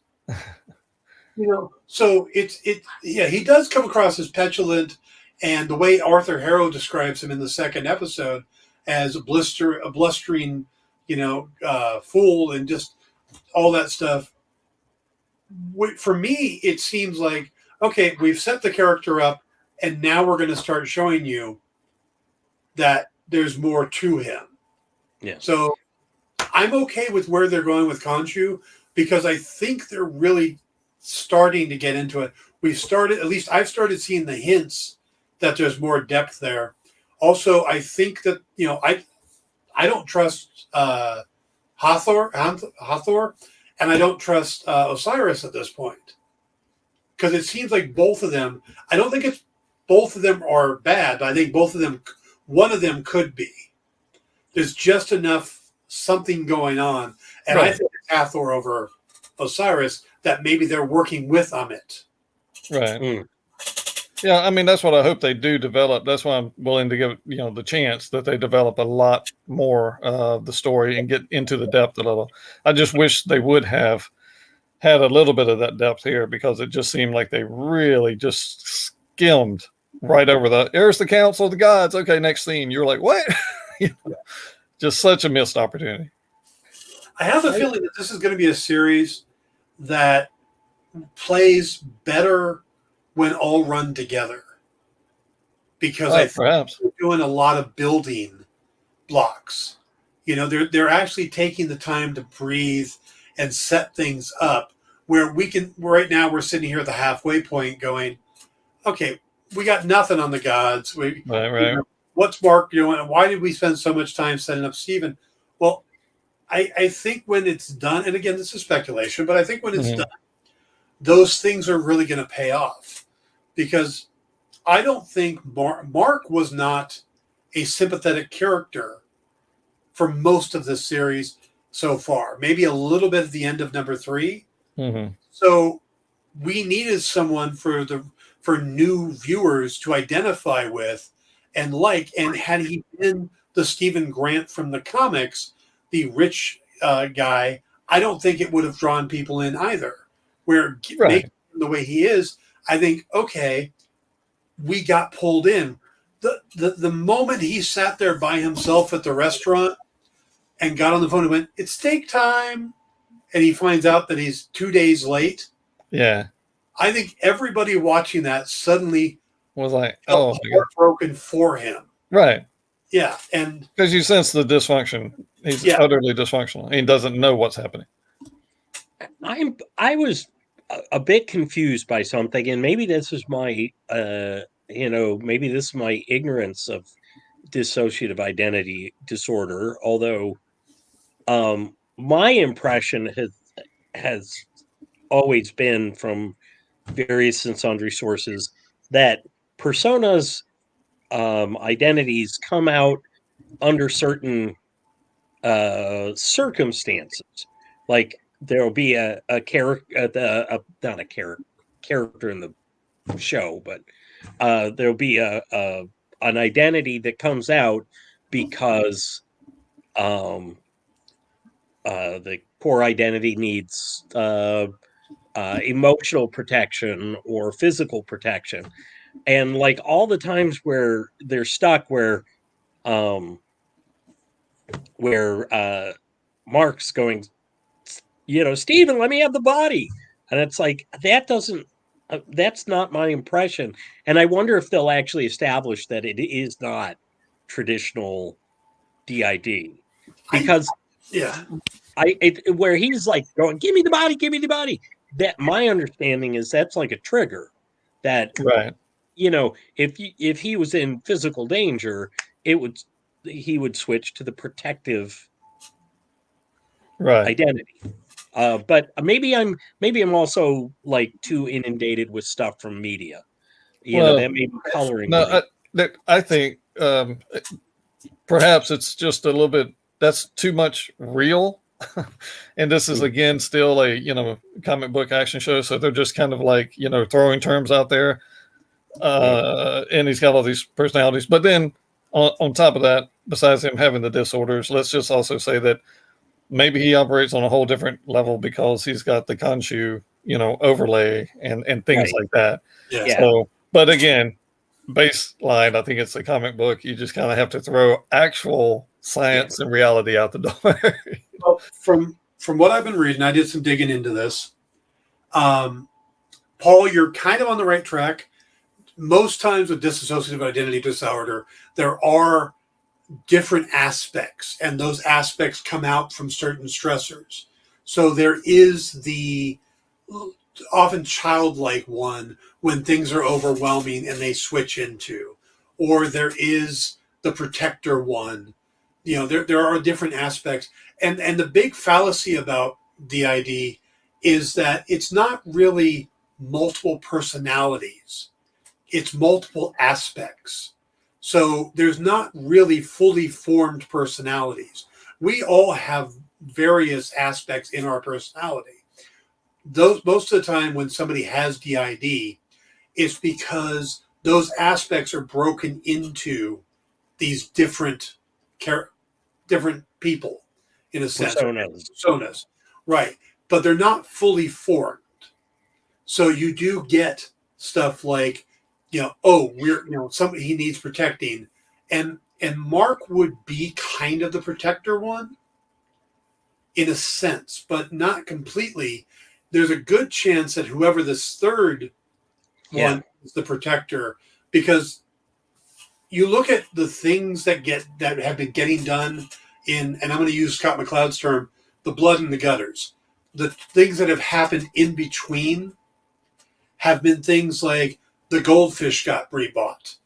[SPEAKER 1] So he does come across as petulant, and the way Arthur Harrow describes him in the second episode as a blustering, fool and just all that stuff. For me, it seems like, okay, we've set the character up, and now we're going to start showing you that there's more to him.
[SPEAKER 2] Yeah.
[SPEAKER 1] So I'm okay with where they're going with Khonshu because I think they're really starting to get into it. I've started seeing the hints that there's more depth there. Also, I think that, I don't trust Hathor, and I don't trust Osiris at this point, because it seems like both of them. I don't think it's both of them are bad, but I think both of them, one of them could be. There's just enough something going on, and I think it's Hathor over Osiris that maybe they're working with Amit.
[SPEAKER 3] Right. Yeah, I mean, that's what I hope they do develop. That's why I'm willing to give the chance that they develop a lot more of the story and get into the depth a little. I just wish they would have had a little bit of that depth here, because it just seemed like they really just skimmed right over here's the Council of the Gods. Okay, next scene. You're like, what? Just such a missed opportunity.
[SPEAKER 1] I have a feeling that this is going to be a series that plays better when all run together, because I think
[SPEAKER 3] perhaps
[SPEAKER 1] they're doing a lot of building blocks. They're actually taking the time to breathe and set things up where we can. Right now, we're sitting here at the halfway point, going, "Okay, we got nothing on the gods.
[SPEAKER 3] Right.
[SPEAKER 1] What's Mark doing? And why did we spend so much time setting up Stephen?" Well, I think when it's done, and again, this is speculation, but I think when it's done, those things are really going to pay off, because I don't think Mark was not a sympathetic character for most of the series so far. Maybe a little bit at the end of number 3. So we needed someone for new viewers to identify with and like. And had he been the Stephen Grant from the comics, the rich guy, I don't think it would have drawn people in either. Where making him the way he is, I think, okay, we got pulled in. The moment he sat there by himself at the restaurant and got on the phone and went, "It's steak time," and he finds out that he's 2 days late.
[SPEAKER 3] Yeah.
[SPEAKER 1] I think everybody watching that suddenly
[SPEAKER 3] was like,
[SPEAKER 1] felt heartbroken for him.
[SPEAKER 3] Right.
[SPEAKER 1] Yeah. And
[SPEAKER 3] because you sense the dysfunction. He's utterly dysfunctional. He doesn't know what's happening.
[SPEAKER 2] I was a bit confused by something, and maybe this is my maybe this is my ignorance of dissociative identity disorder, although my impression has always been from various and sundry sources that personas identities come out under certain circumstances. Like there'll be a character, not a character in the show, but there'll be an identity that comes out because the core identity needs emotional protection or physical protection. And like all the times where they're stuck, where Mark's going, Stephen, let me have the body. And it's like, that's not my impression. And I wonder if they'll actually establish that it is not traditional DID. Because where he's like going, give me the body. That my understanding is that's like a trigger that,
[SPEAKER 3] right.
[SPEAKER 2] If he was in physical danger, he would switch to the protective identity. But maybe I'm also like too inundated with stuff from media. That may be coloring.
[SPEAKER 3] No, I think perhaps it's just a little bit. That's too much real. And this is again still a comic book action show, so they're just kind of like throwing terms out there. And he's got all these personalities, but then on top of that, besides him having the disorders, let's just also say that maybe he operates on a whole different level because he's got the Khonshu, overlay and things like that.
[SPEAKER 1] Yeah.
[SPEAKER 3] So, but again, baseline, I think it's a comic book. You just kind of have to throw actual science and reality out the door.
[SPEAKER 1] Well, from what I've been reading, I did some digging into this. Paul, you're kind of on the right track. Most times with dissociative identity disorder, there are different aspects, and those aspects come out from certain stressors. So there is the often childlike one when things are overwhelming and they switch into, or there is the protector one there are different aspects, and the big fallacy about DID is that it's not really multiple personalities; it's multiple aspects. So there's not really fully formed personalities. We all have various aspects in our personality. Those most of the time when somebody has DID, it's because those aspects are broken into these different people in a sense. Personas, right? But they're not fully formed. So you do get stuff like, somebody he needs protecting, and Mark would be kind of the protector one in a sense, but not completely. There's a good chance that whoever this third one is the protector, because you look at the things that have been getting done in, and I'm going to use Scott McCloud's term, the blood in the gutters. The things that have happened in between have been things like the goldfish got rebought,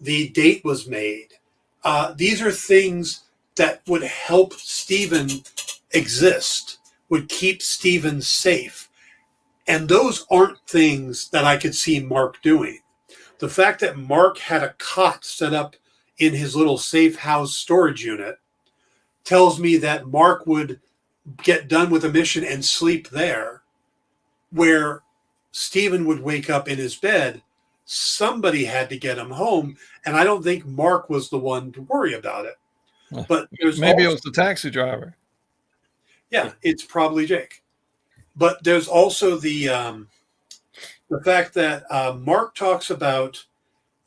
[SPEAKER 1] the date was made. These are things that would help Stephen exist, would keep Stephen safe. And those aren't things that I could see Mark doing. The fact that Mark had a cot set up in his little safe house storage unit tells me that Mark would get done with a mission and sleep there, where Stephen would wake up in his bed. Somebody had to get him home, and I don't think Mark was the one to worry about it. But
[SPEAKER 3] maybe it was the taxi driver.
[SPEAKER 1] Yeah, it's probably Jake. But there's also the fact that Mark talks about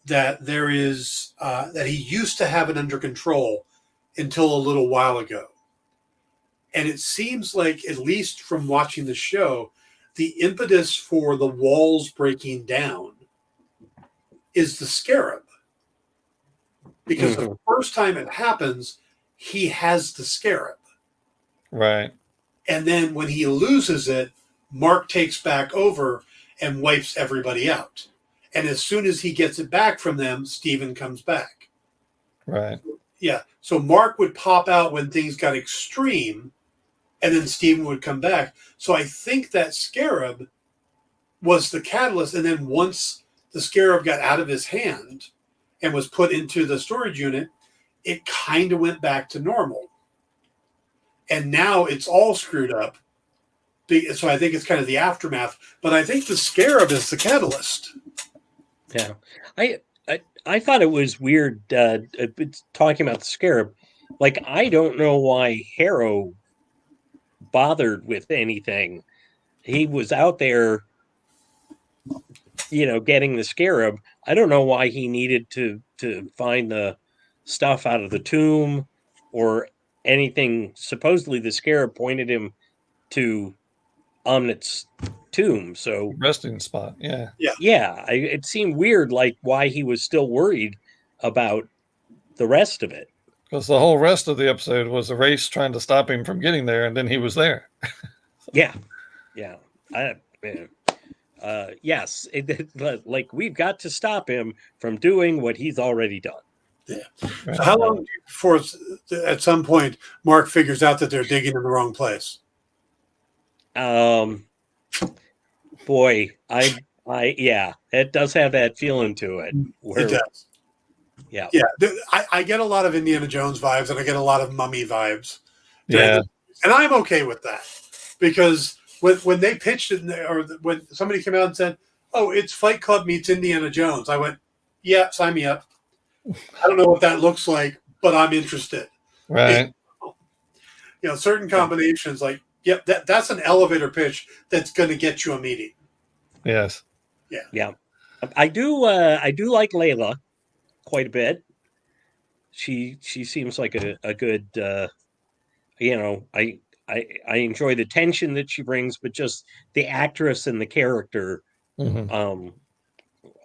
[SPEAKER 1] that there is that he used to have it under control until a little while ago. And it seems like, at least from watching the show, the impetus for the walls breaking down is the scarab. Because the first time it happens, he has the scarab.
[SPEAKER 3] Right.
[SPEAKER 1] And then when he loses it, Mark takes back over and wipes everybody out. And as soon as he gets it back from them, Stephen comes back.
[SPEAKER 3] Right.
[SPEAKER 1] Yeah. So Mark would pop out when things got extreme, and then Stephen would come back. So I think that scarab was the catalyst. And then once the scarab got out of his hand and was put into the storage unit, it kind of went back to normal. And now it's all screwed up. So I think it's kind of the aftermath. But I think the scarab is the catalyst.
[SPEAKER 2] Yeah. I thought it was weird talking about the scarab. Like, I don't know why Harrow bothered with anything. He was out there, getting the scarab. I don't know why he needed to find the stuff out of the tomb or anything. Supposedly the scarab pointed him to Omnit's tomb. So
[SPEAKER 3] resting spot. Yeah.
[SPEAKER 2] It seemed weird, like why he was still worried about the rest of it.
[SPEAKER 3] Because the whole rest of the episode was a race trying to stop him from getting there, and then he was there.
[SPEAKER 2] Yeah. Yes. Like, we've got to stop him from doing what he's already done.
[SPEAKER 1] Yeah. So how long before at some point Mark figures out that they're digging in the wrong place?
[SPEAKER 2] Boy, it does have that feeling to it.
[SPEAKER 1] It does.
[SPEAKER 2] Yeah.
[SPEAKER 1] I get a lot of Indiana Jones vibes, and I get a lot of Mummy vibes.
[SPEAKER 3] Yeah.
[SPEAKER 1] And I'm okay with that, because when they pitched it, or when somebody came out and said, "Oh, it's Fight Club meets Indiana Jones," I went, "Yeah, sign me up." I don't know what that looks like, but I'm interested.
[SPEAKER 3] Right.
[SPEAKER 1] Certain combinations, like, yep, that's an elevator pitch that's going to get you a meeting.
[SPEAKER 3] Yes.
[SPEAKER 2] Yeah. I do like Layla quite a bit. She seems like a good, I enjoy the tension that she brings, but just the actress and the character.
[SPEAKER 3] Mm-hmm.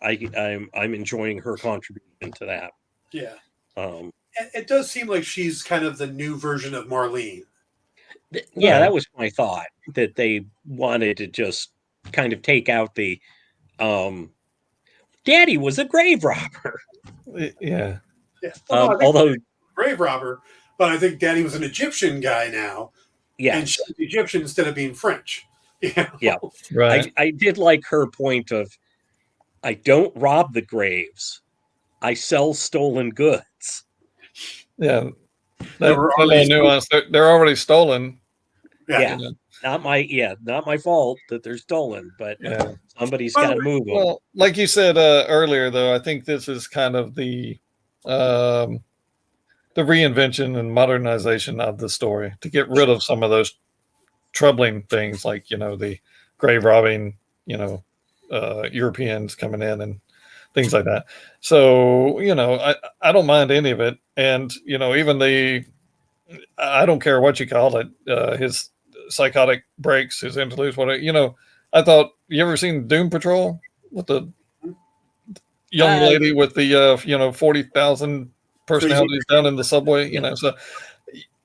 [SPEAKER 2] I'm enjoying her contribution to that.
[SPEAKER 1] Yeah. It does seem like she's kind of the new version of Marlene.
[SPEAKER 2] Yeah, that was my thought, that they wanted to just kind of take out the Daddy was a grave robber.
[SPEAKER 3] Yeah.
[SPEAKER 1] Well,
[SPEAKER 2] although
[SPEAKER 1] grave robber, but I think Daddy was an Egyptian guy now, and
[SPEAKER 2] Yes.
[SPEAKER 1] she's Egyptian instead of being French. You know?
[SPEAKER 2] Yeah.
[SPEAKER 3] Right.
[SPEAKER 2] I did like her point of, I don't rob the graves. I sell stolen goods.
[SPEAKER 3] Yeah.
[SPEAKER 1] There
[SPEAKER 3] That
[SPEAKER 1] were
[SPEAKER 3] little
[SPEAKER 1] already
[SPEAKER 3] nuance. They're already stolen.
[SPEAKER 2] Yeah.
[SPEAKER 3] You know?
[SPEAKER 2] Not my fault that they're stolen, but
[SPEAKER 3] Yeah.
[SPEAKER 2] somebody's
[SPEAKER 1] By the
[SPEAKER 2] got to
[SPEAKER 1] way,
[SPEAKER 2] move them.
[SPEAKER 3] Well, like you said earlier, though, I think this is kind of um, the reinvention and modernization of the story to get rid of some of those troubling things, like the grave robbing, Europeans coming in and things like that. So I don't mind any of it, and even I don't care what you call it, his psychotic breaks, his interludes, whatever. I thought, you ever seen Doom Patrol with the young lady with the 40,000 personalities down in the subway? So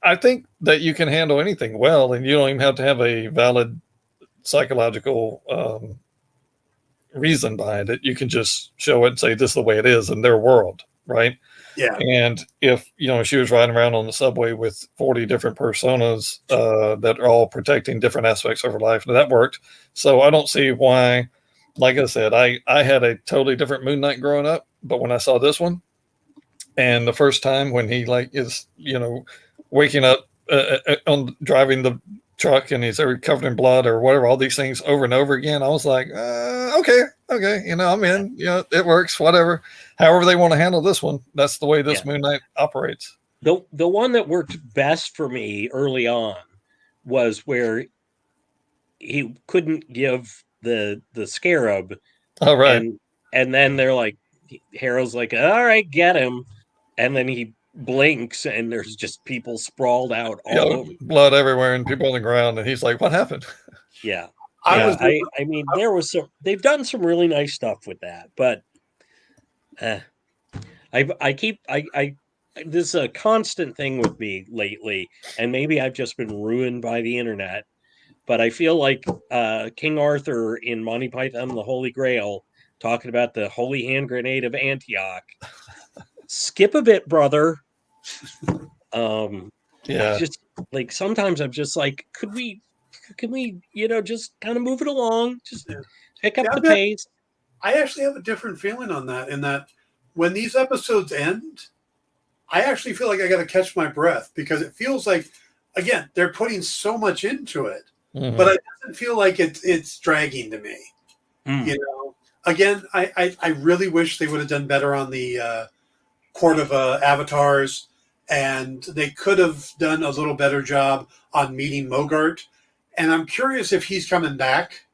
[SPEAKER 3] I think that you can handle anything well, and you don't even have to have a valid psychological reason behind it. You can just show it and say this is the way it is in their world, right?
[SPEAKER 1] yeah,
[SPEAKER 3] And if she was riding around on the subway with 40 different personas that are all protecting different aspects of her life, and that worked. So I don't see why. Like I said, I had a totally different Moon Knight growing up, but when I saw this one, and the first time when he is waking up on driving the truck and he's covered in blood or whatever, all these things over and over again, I was like, okay, I'm in. It works, whatever. However they want to handle this one, that's the way this Moon Knight operates.
[SPEAKER 2] The one that worked best for me early on was where he couldn't give the scarab.
[SPEAKER 3] All right.
[SPEAKER 2] And then they're like, Harrow's like, all right, get him. And then he blinks and there's just people sprawled out all over.
[SPEAKER 3] Blood everywhere and people on the ground. And he's like, what happened?
[SPEAKER 2] Yeah.
[SPEAKER 1] I
[SPEAKER 2] mean, there was they've done some really nice stuff with that, but this is a constant thing with me lately, and maybe I've just been ruined by the internet, but I feel like King Arthur in Monty Python and the Holy Grail talking about the holy hand grenade of Antioch. Skip a bit, brother. Just like sometimes I'm just like, can we just kind of move it along, just pick up the pace.
[SPEAKER 1] I actually have a different feeling on that, in that when these episodes end, I actually feel like I got to catch my breath, because it feels like, again, they're putting so much into it, but it doesn't feel like it's dragging to me. Again, I really wish they would have done better on the Court of Avatars, and they could have done a little better job on meeting Mogart. And I'm curious if he's coming back,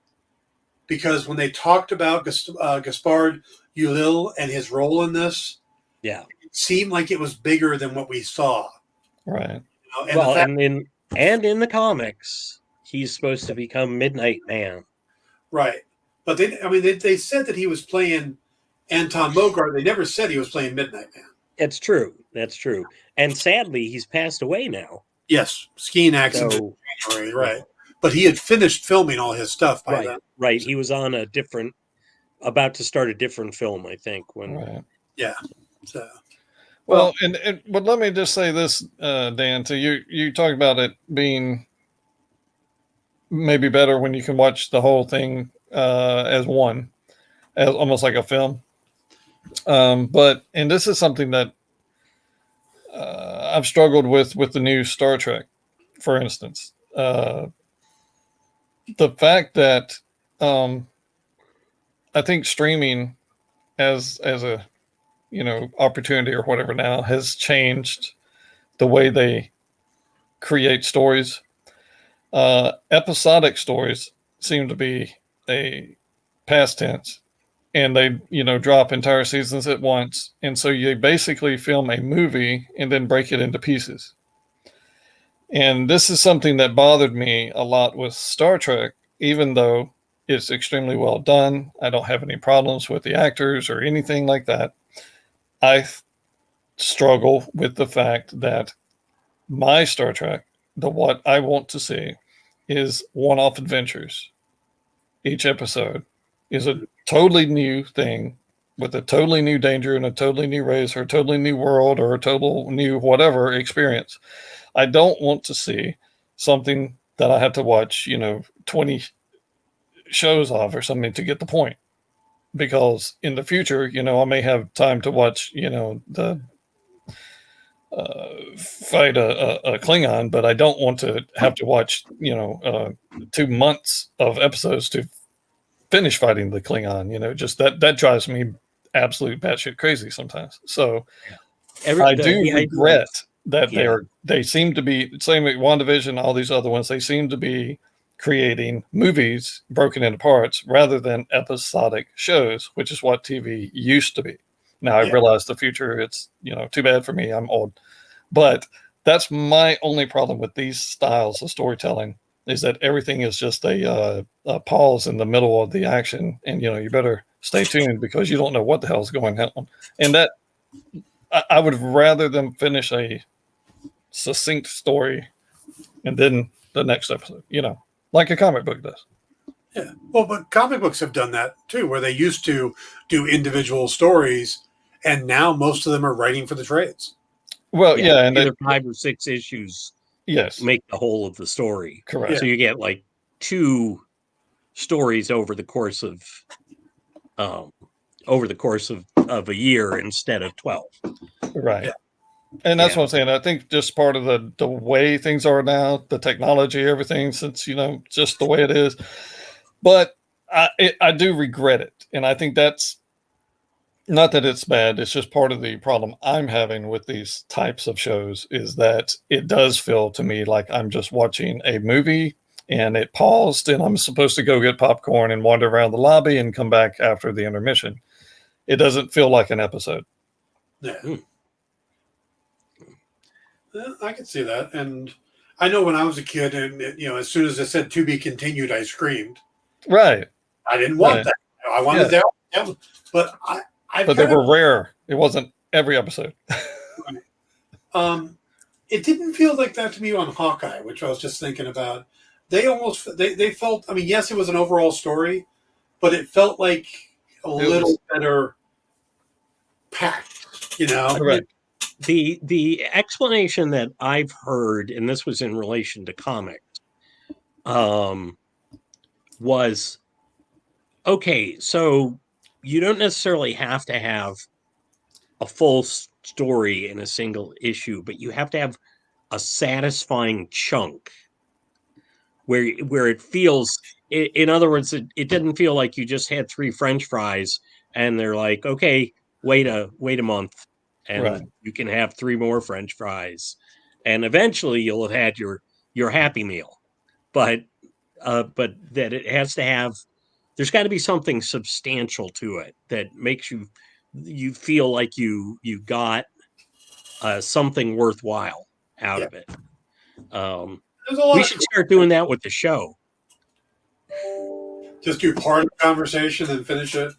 [SPEAKER 1] because when they talked about Gaspard Ulliel and his role in this, it seemed like it was bigger than what we saw.
[SPEAKER 3] Right.
[SPEAKER 2] And in the comics, he's supposed to become Midnight Man.
[SPEAKER 1] Right. But they said that he was playing Anton Mogart. They never said he was playing Midnight Man.
[SPEAKER 2] That's true. And sadly, he's passed away now.
[SPEAKER 1] Yes, skiing accident in January, right. But he had finished filming all his stuff by then.
[SPEAKER 2] Right. He was on about to start a different film, I think.
[SPEAKER 1] Yeah. So,
[SPEAKER 3] but let me just say this, Dan, to you talked about it being maybe better when you can watch the whole thing as almost like a film. And this is something that I've struggled with the new Star Trek, for instance. The fact that I think streaming as a opportunity or whatever now has changed the way they create stories. Episodic stories seem to be a past tense, and they drop entire seasons at once, and so you basically film a movie and then break it into pieces. And this is something that bothered me a lot with Star Trek, even though it's extremely well done. I don't have any problems with the actors or anything like that. I struggle with the fact that my Star Trek, what I want to see, is one-off adventures. Each episode is a totally new thing with a totally new danger and a totally new race or a totally new world or a total new whatever experience. I don't want to see something that I have to watch, 20 shows of or something to get the point. Because in the future, I may have time to watch, the fight a Klingon, but I don't want to have to watch, 2 months of episodes to finish fighting the Klingon. Just that drives me absolute batshit crazy sometimes. So I do regret that they seem to be, same with WandaVision, all these other ones, they seem to be creating movies broken into parts rather than episodic shows, which is what TV used to be. Now I realize the future, it's, too bad for me, I'm old. But that's my only problem with these styles of storytelling, is that everything is just a pause in the middle of the action. And, you better stay tuned because you don't know what the hell is going on. And that I would rather them finish a succinct story and then the next episode, like a comic book does.
[SPEAKER 1] Yeah. Well, but comic books have done that too, where they used to do individual stories, and now most of them are writing for the trades.
[SPEAKER 3] Well, and
[SPEAKER 2] either 5 or 6 issues make the whole of the story.
[SPEAKER 3] Correct.
[SPEAKER 2] Yeah. So you get like 2 stories over the course of a year instead of 12.
[SPEAKER 3] Right. Yeah. And that's what I'm saying. I think just part of the way things are now, the technology, everything, since, just the way it is. But I do regret it. And I think that's not that it's bad. It's just part of the problem I'm having with these types of shows, is that it does feel to me like I'm just watching a movie and it paused and I'm supposed to go get popcorn and wander around the lobby and come back after the intermission. It doesn't feel like an episode.
[SPEAKER 1] Yeah. I can see that. And I know when I was a kid and, as soon as it said "to be continued," I screamed.
[SPEAKER 3] Right.
[SPEAKER 1] I didn't want that. I wanted that. But
[SPEAKER 3] but they were rare. It wasn't every episode.
[SPEAKER 1] It didn't feel like that to me on Hawkeye, which I was just thinking about. They felt, yes, it was an overall story, but it felt like a little better packed,
[SPEAKER 3] Correct.
[SPEAKER 2] The explanation that I've heard, and this was in relation to comics, was, okay, so you don't necessarily have to have a full story in a single issue, but you have to have a satisfying chunk where it feels, in other words, it didn't feel like you just had 3 French fries and they're like, okay, wait a month and you can have 3 more French fries, and eventually you'll have had your Happy Meal. But that it has to have, there's got to be something substantial to it that makes you feel like you got something worthwhile out of it. We should start doing that with the show.
[SPEAKER 1] Just do part of the conversation and finish it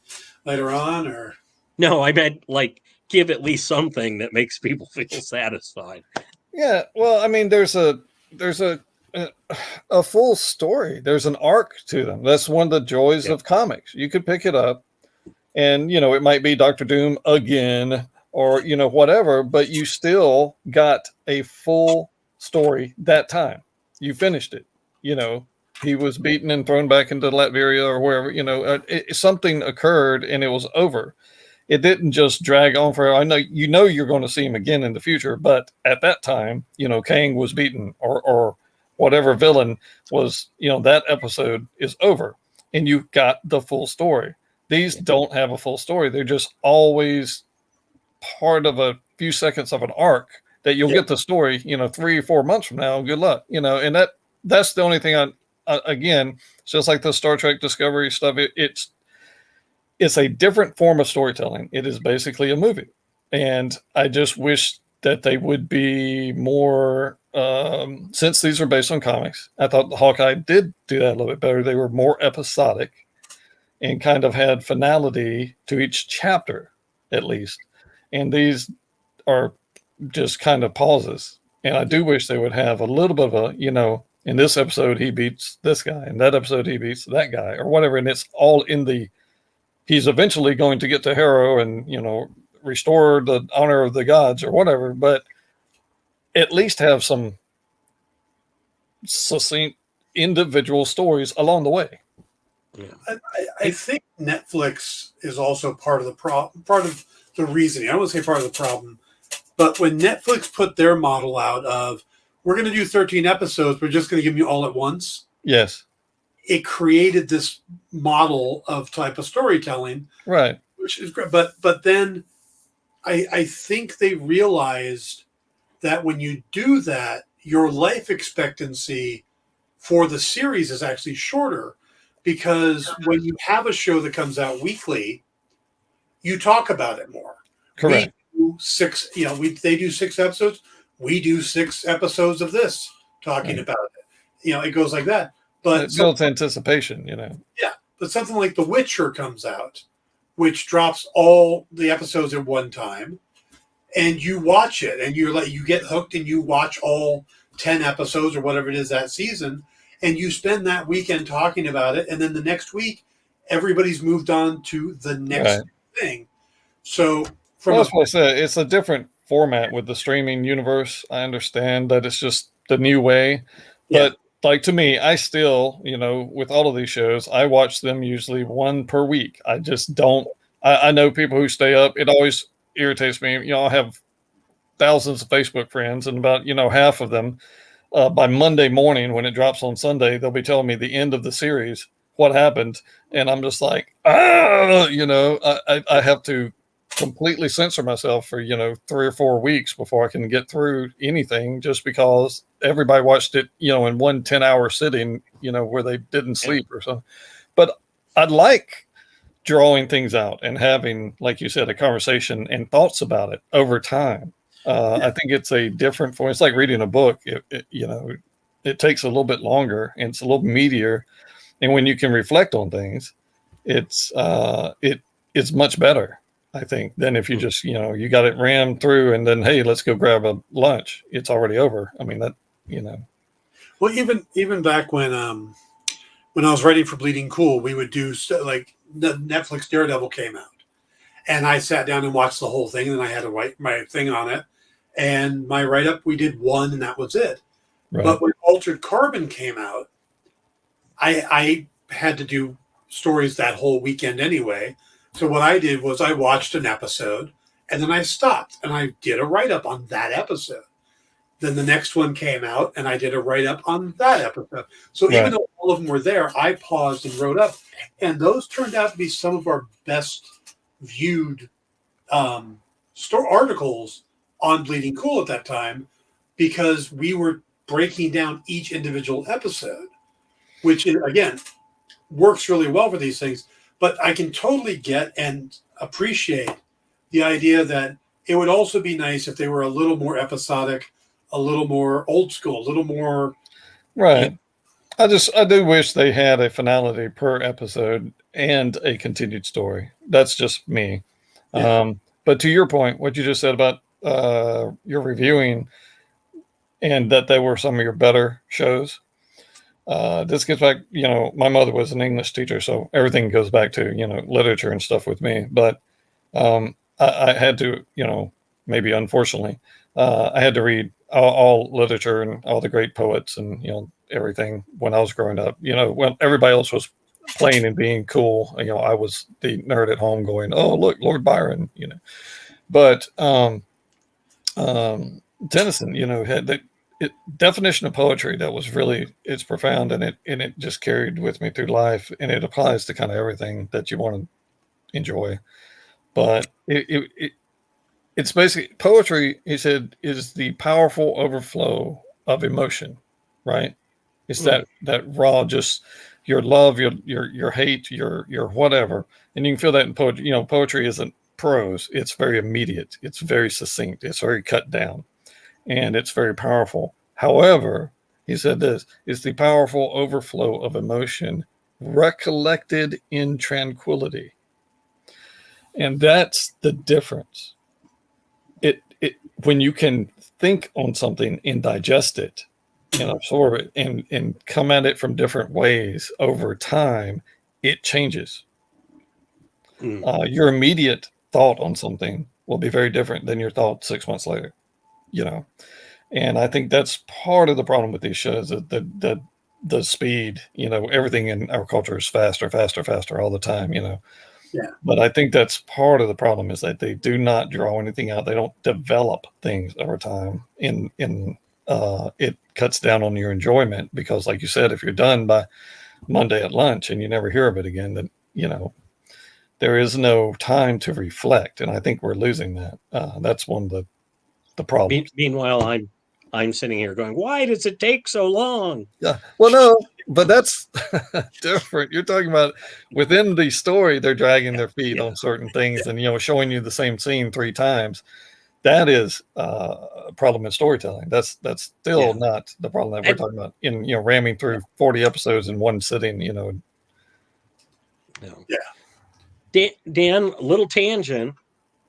[SPEAKER 1] later on, or
[SPEAKER 2] no, I meant like give at least something that makes people feel satisfied.
[SPEAKER 3] Yeah, well, there's a full story. There's an arc to them. That's one of the joys of comics. You could pick it up and, it might be Dr. Doom again or, whatever, but you still got a full story that time. You finished it. He was beaten and thrown back into Latveria or wherever, something occurred and it was over. It didn't just drag on forever. I know, you're going to see him again in the future, but at that time, Kang was beaten or whatever villain was, that episode is over and you got the full story. These don't have a full story. They're just always part of a few seconds of an arc that you'll get the story, 3 or 4 months from now. Good luck, and that's the only thing again, it's just like the Star Trek Discovery stuff. It's a different form of storytelling. It is basically a movie. And I just wish that they would be more, since these are based on comics, I thought the Hawkeye did do that a little bit better. They were more episodic and kind of had finality to each chapter, at least. And these are just kind of pauses. And I do wish they would have a little bit of a, in this episode, he beats this guy. In that episode, he beats that guy or whatever. And it's all in the he's eventually going to get to Harrow and, restore the honor of the gods or whatever, but at least have some succinct individual stories along the way.
[SPEAKER 1] I think Netflix is also part of the part of the reasoning. I don't want to say part of the problem, but when Netflix put their model out of, we're going to do 13 episodes, we're just going to give you all at once.
[SPEAKER 3] Yes.
[SPEAKER 1] It created this model of type of storytelling,
[SPEAKER 3] Right?
[SPEAKER 1] which is great. But then I think they realized that when you do that, your life expectancy for the series is actually shorter, because when you have a show that comes out weekly, you talk about it more.
[SPEAKER 3] Correct.
[SPEAKER 1] We do six, they do 6 episodes. We do 6 episodes of this talking about it. It goes like that. But
[SPEAKER 3] it builds anticipation,
[SPEAKER 1] Yeah, but something like The Witcher comes out, which drops all the episodes at one time, and you watch it, and you get hooked, and you watch all 10 episodes or whatever it is that season, and you spend that weekend talking about it, and then the next week, everybody's moved on to the next thing. So,
[SPEAKER 3] that's what I said. It's a different format with the streaming universe. I understand that it's just the new way, but like, to me, I still, with all of these shows, I watch them usually 1 per week. I just don't. I know people who stay up. It always irritates me. I have thousands of Facebook friends, and about half of them, by Monday morning when it drops on Sunday, they'll be telling me the end of the series, what happened, and I'm just like, I have to completely censor myself for 3 or 4 weeks before I can get through anything, just because everybody watched it in one 10-hour sitting, where they didn't sleep or something. But I'd like drawing things out and having, like you said, a conversation and thoughts about it over time. I think it's a different form. It's like reading a book. It takes a little bit longer, and it's a little meatier, and when you can reflect on things, it's much better, I think, than if you just, you got it rammed through and then, hey, let's go grab a lunch. It's already over. I mean, that.
[SPEAKER 1] Well, even back when I was writing for Bleeding Cool, we would do like the Netflix Daredevil came out, and I sat down and watched the whole thing, and I had to write my thing on it, and my write up, we did 1, and that was it. Right. But when Altered Carbon came out, I had to do stories that whole weekend anyway. So what I did was I watched an episode, and then I stopped, and I did a write up on that episode. Then the next one came out, and I did a write-up on that episode. So even though all of them were there, I paused and wrote up. And those turned out to be some of our best viewed articles on Bleeding Cool at that time, because we were breaking down each individual episode, which, again, works really well for these things. But I can totally get and appreciate the idea that it would also be nice if they were a little more episodic, a little more old school, a little more.
[SPEAKER 3] Right. I do wish they had a finality per episode and a continued story. That's just me. Yeah. But to your point, what you just said about your reviewing and that they were some of your better shows, this gets back, my mother was an English teacher, so everything goes back to, literature and stuff with me. But I had to, maybe unfortunately, I had to read all literature and all the great poets and, everything when I was growing up. When everybody else was playing and being cool, I was the nerd at home going, oh, look, Lord Byron, But Tennyson, had the definition of poetry that was really, it's profound, and it just carried with me through life, and it applies to kind of everything that you want to enjoy. But it's basically poetry, he said, is the powerful overflow of emotion, right? It's that raw, just your love, your hate, your whatever. And you can feel that in poetry. Poetry isn't prose. It's very immediate. It's very succinct. It's very cut down, and it's very powerful. However, he said this is the powerful overflow of emotion recollected in tranquility. And that's the difference. When you can think on something and digest it and absorb it and come at it from different ways over time, it changes. Your immediate thought on something will be very different than your thought 6 months later, you know. And I think that's part of the problem with these shows, that the speed, you know, everything in our culture is faster, faster, faster all the time, you know.
[SPEAKER 1] Yeah.
[SPEAKER 3] But I think that's part of the problem, is that they do not draw anything out. They don't develop things over time. It cuts down on your enjoyment, because, like you said, if you're done by Monday at lunch and you never hear of it again, then, you know, there is no time to reflect. And I think we're losing that. That's one of the problems.
[SPEAKER 2] Meanwhile, I'm sitting here going, why does it take so long?
[SPEAKER 3] Yeah. Well, no, but that's different. You're talking about within the story, they're dragging their feet on certain things, and, you know, showing you the same scene 3 times. That is a problem in storytelling. That's still not the problem that we're talking about in, you know, ramming through 40 episodes in one sitting, you know.
[SPEAKER 2] No.
[SPEAKER 1] Yeah.
[SPEAKER 2] Dan, little tangent.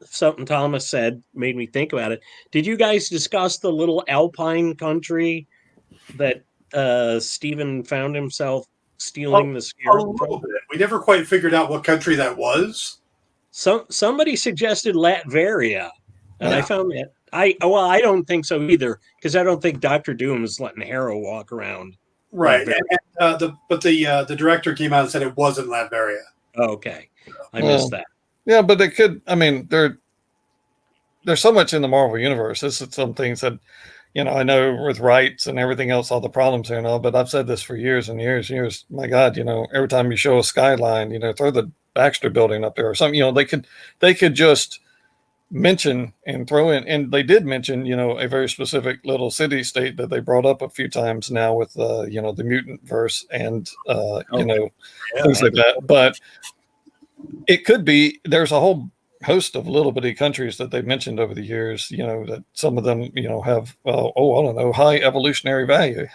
[SPEAKER 2] Something Thomas said made me think about it. Did you guys discuss the little alpine country that Stephen found himself stealing the
[SPEAKER 1] A
[SPEAKER 2] scarab
[SPEAKER 1] little
[SPEAKER 2] from?
[SPEAKER 1] bit. We never quite figured out what country that was.
[SPEAKER 2] Somebody suggested Latveria, and I
[SPEAKER 1] Yeah.
[SPEAKER 2] found that I don't think so either, because I don't think Dr. Doom is letting Harrow walk around.
[SPEAKER 1] Right.
[SPEAKER 2] Latveria.
[SPEAKER 1] The director came out and said it wasn't Latveria.
[SPEAKER 2] Okay, I missed that.
[SPEAKER 3] Yeah, but it could. I mean, there's so much in the Marvel universe. This is some things that, you know, I know with rights and everything else, all the problems here and all, but I've said this for years and years and years. My God, you know, every time you show a skyline, you know, throw the Baxter building up there or something, you know, they could just mention and throw in, and they did mention, you know, a very specific little city state that they brought up a few times now with, you know, the mutant verse and, you know, things like that. But it could be, there's a whole host of little bitty countries that they've mentioned over the years, you know, that some of them, you know, have, I don't know, high evolutionary value.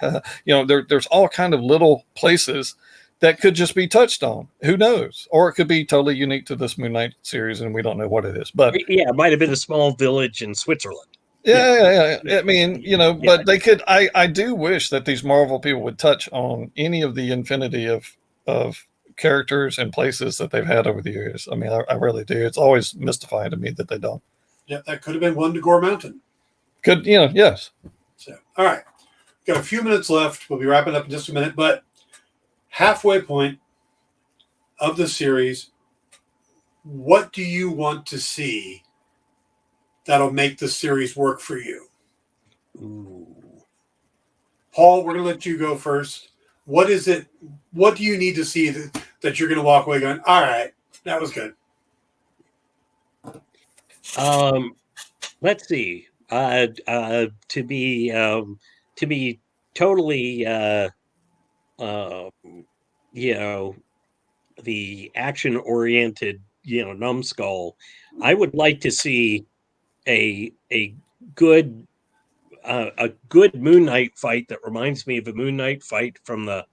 [SPEAKER 3] You know, there's all kind of little places that could just be touched on. Who knows? Or it could be totally unique to this Moon Knight series, and we don't know what it is. But
[SPEAKER 2] yeah, it might have been a small village in Switzerland.
[SPEAKER 3] Yeah. I mean, you know, but they could. I do wish that these Marvel people would touch on any of the infinity of characters and places that they've had over the years. I mean, I really do. It's always mystifying to me that they don't.
[SPEAKER 1] Yeah, that could have been one to Gore Mountain.
[SPEAKER 3] Could, you know, yes.
[SPEAKER 1] So, all right. Got a few minutes left. We'll be wrapping up in just a minute, but halfway point of the series, what do you want to see that'll make the series work for you?
[SPEAKER 2] Ooh.
[SPEAKER 1] Paul, we're going to let you go first. What is it? What do you need to see that you're going to walk away going, all right, that was good?
[SPEAKER 2] Let's see. To be totally, you know, the action-oriented, you know, numbskull, I would like to see a good Moon Knight fight that reminds me of a Moon Knight fight from the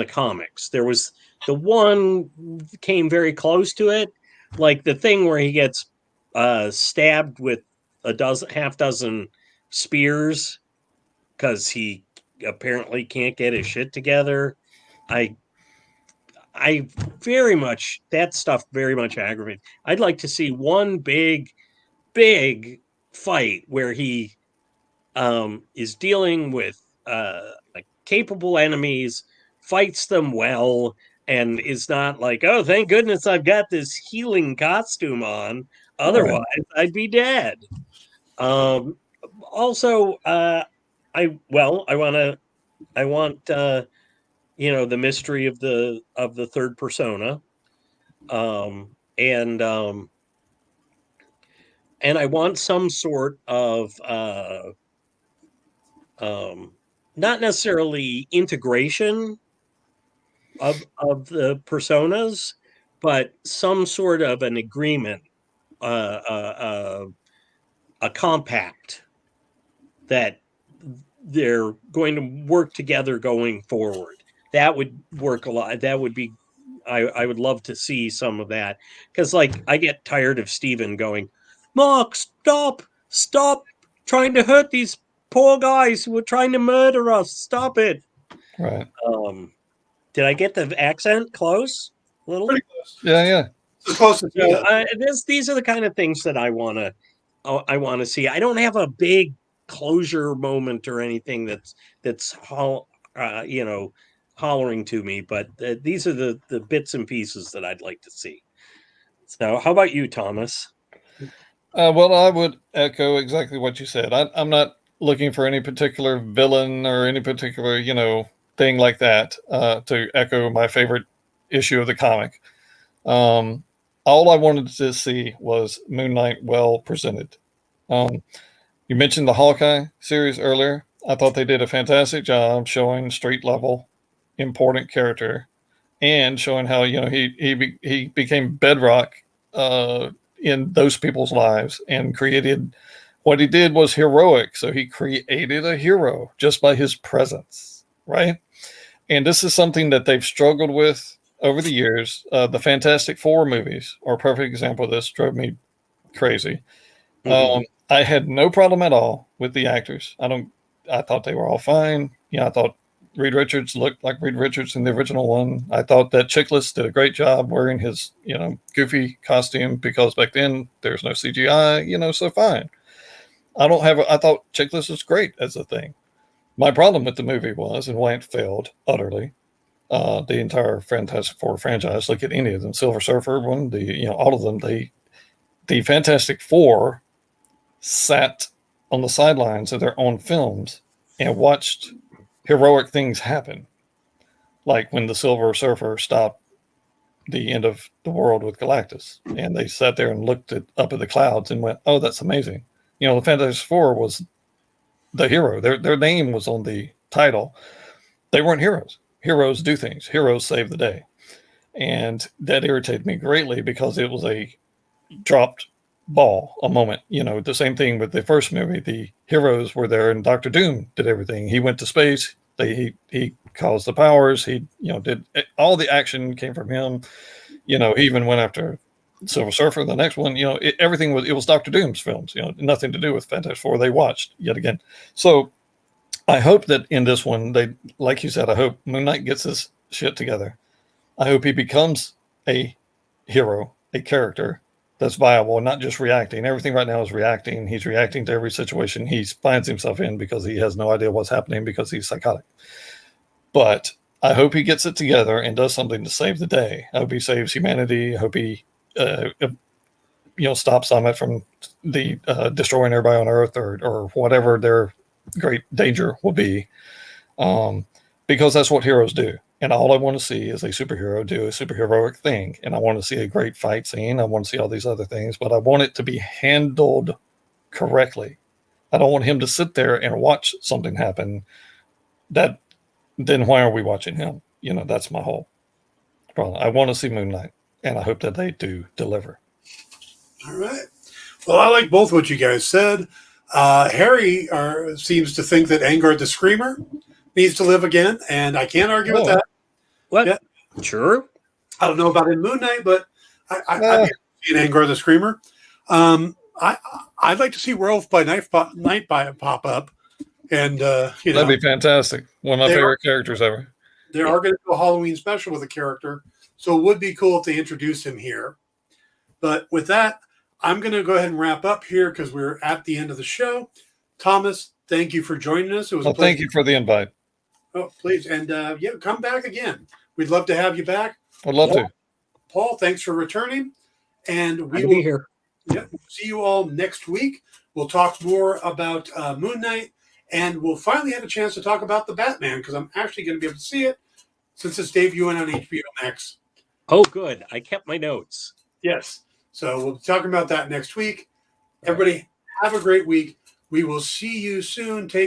[SPEAKER 2] comics. There was the one came very close to it, like the thing where he gets stabbed with half dozen spears because he apparently can't get his shit together. I very much, that stuff very much aggravates. I'd like to see one big fight where he is dealing with like capable enemies, fights them well, and is not like, oh, thank goodness I've got this healing costume on. Otherwise, I'd be dead. Also, I want you know, the mystery of the third persona, and I want some sort of not necessarily integration of the personas, but some sort of an agreement, a compact that they're going to work together going forward. That would work a lot. That would be, I would love to see some of that, because like I get tired of Steven going, Mark, stop trying to hurt these poor guys who were trying to murder us. Stop it.
[SPEAKER 3] Right.
[SPEAKER 2] Did I get the accent close? little.
[SPEAKER 1] Pretty close.
[SPEAKER 3] Yeah.
[SPEAKER 1] It's as close as he
[SPEAKER 2] So
[SPEAKER 1] does.
[SPEAKER 2] these are the kind of things that I want to see. I don't have a big closure moment or anything that's hollering to me, but these are the bits and pieces that I'd like to see. So, how about you, Thomas?
[SPEAKER 3] Well, I would echo exactly what you said. I'm not looking for any particular villain or any particular, thing like that to echo my favorite issue of the comic. All I wanted to see was Moon Knight well presented. You mentioned the Hawkeye series earlier. I thought they did a fantastic job showing street level important character and showing how he became bedrock in those people's lives and created what he did was heroic. So he created a hero just by his presence, right? And this is something that they've struggled with over the years. The Fantastic Four movies are a perfect example of this. Drove me crazy. I had no problem at all with the actors. I thought they were all fine. I thought Reed Richards looked like Reed Richards in the original one. I thought that Chiklis did a great job wearing his, goofy costume because back then there's no CGI, so fine. I thought Chiklis was great as a thing. My problem with the movie was, and why it failed utterly, the entire Fantastic Four franchise, look at any of them, Silver Surfer one, all of them, the Fantastic Four sat on the sidelines of their own films and watched heroic things happen. Like when the Silver Surfer stopped the end of the world with Galactus, and they sat there and looked up at the clouds and went, "Oh, that's amazing." The Fantastic Four was the hero. Their name was on the title. They weren't heroes. Heroes do things. Heroes save the day. And that irritated me greatly because it was a dropped ball, a moment. The same thing with the first movie. The heroes were there and Doctor Doom did everything. He went to space. He caused the powers. He, did all the action came from him. He even went after Silver Surfer. The next one, everything was Doctor Doom's films, nothing to do with Fantastic Four. They watched yet again. So I hope that in this one, like you said, I hope Moon Knight gets his shit together. I hope he becomes a hero, a character that's viable, not just reacting. Everything right now is reacting. He's reacting to every situation he finds himself in because he has no idea what's happening because he's psychotic. But I hope he gets it together and does something to save the day. I hope he saves humanity. I hope he, stops Summit from the destroying everybody on Earth or whatever their great danger will be, because that's what heroes do. And all I want to see is a superhero do a superheroic thing. And I want to see a great fight scene. I want to see all these other things, but I want it to be handled correctly. I don't want him to sit there and watch something happen. Then why are we watching him? That's my whole problem. I want to see Moon Knight, and I hope that they do deliver.
[SPEAKER 1] All right. Well, I like both what you guys said. Harry seems to think that Angard the Screamer needs to live again, and I can't argue with that.
[SPEAKER 2] What?
[SPEAKER 1] Yeah.
[SPEAKER 2] Sure.
[SPEAKER 1] I don't know about in Moon Knight, but I'd be seeing Angard the Screamer. I'd like to see Werewolf by Night pop up, and
[SPEAKER 3] that'd be fantastic. One of my favorite characters ever.
[SPEAKER 1] They are going to do a Halloween special with a character, so it would be cool if they introduced him here. But with that, I'm going to go ahead and wrap up here because we're at the end of the show. Thomas, thank you for joining us. It was a pleasure.
[SPEAKER 3] Thank you for the invite.
[SPEAKER 1] Oh, please. And come back again. We'd love to have you back.
[SPEAKER 3] I'd love to.
[SPEAKER 1] Paul, thanks for returning. And we
[SPEAKER 2] will be here.
[SPEAKER 1] Yeah, see you all next week. We'll talk more about Moon Knight, and we'll finally have a chance to talk about the Batman because I'm actually going to be able to see it since it's debuting on HBO Max.
[SPEAKER 2] Oh, good. I kept my notes.
[SPEAKER 1] Yes. So we'll be talking about that next week. Everybody, have a great week. We will see you soon. Take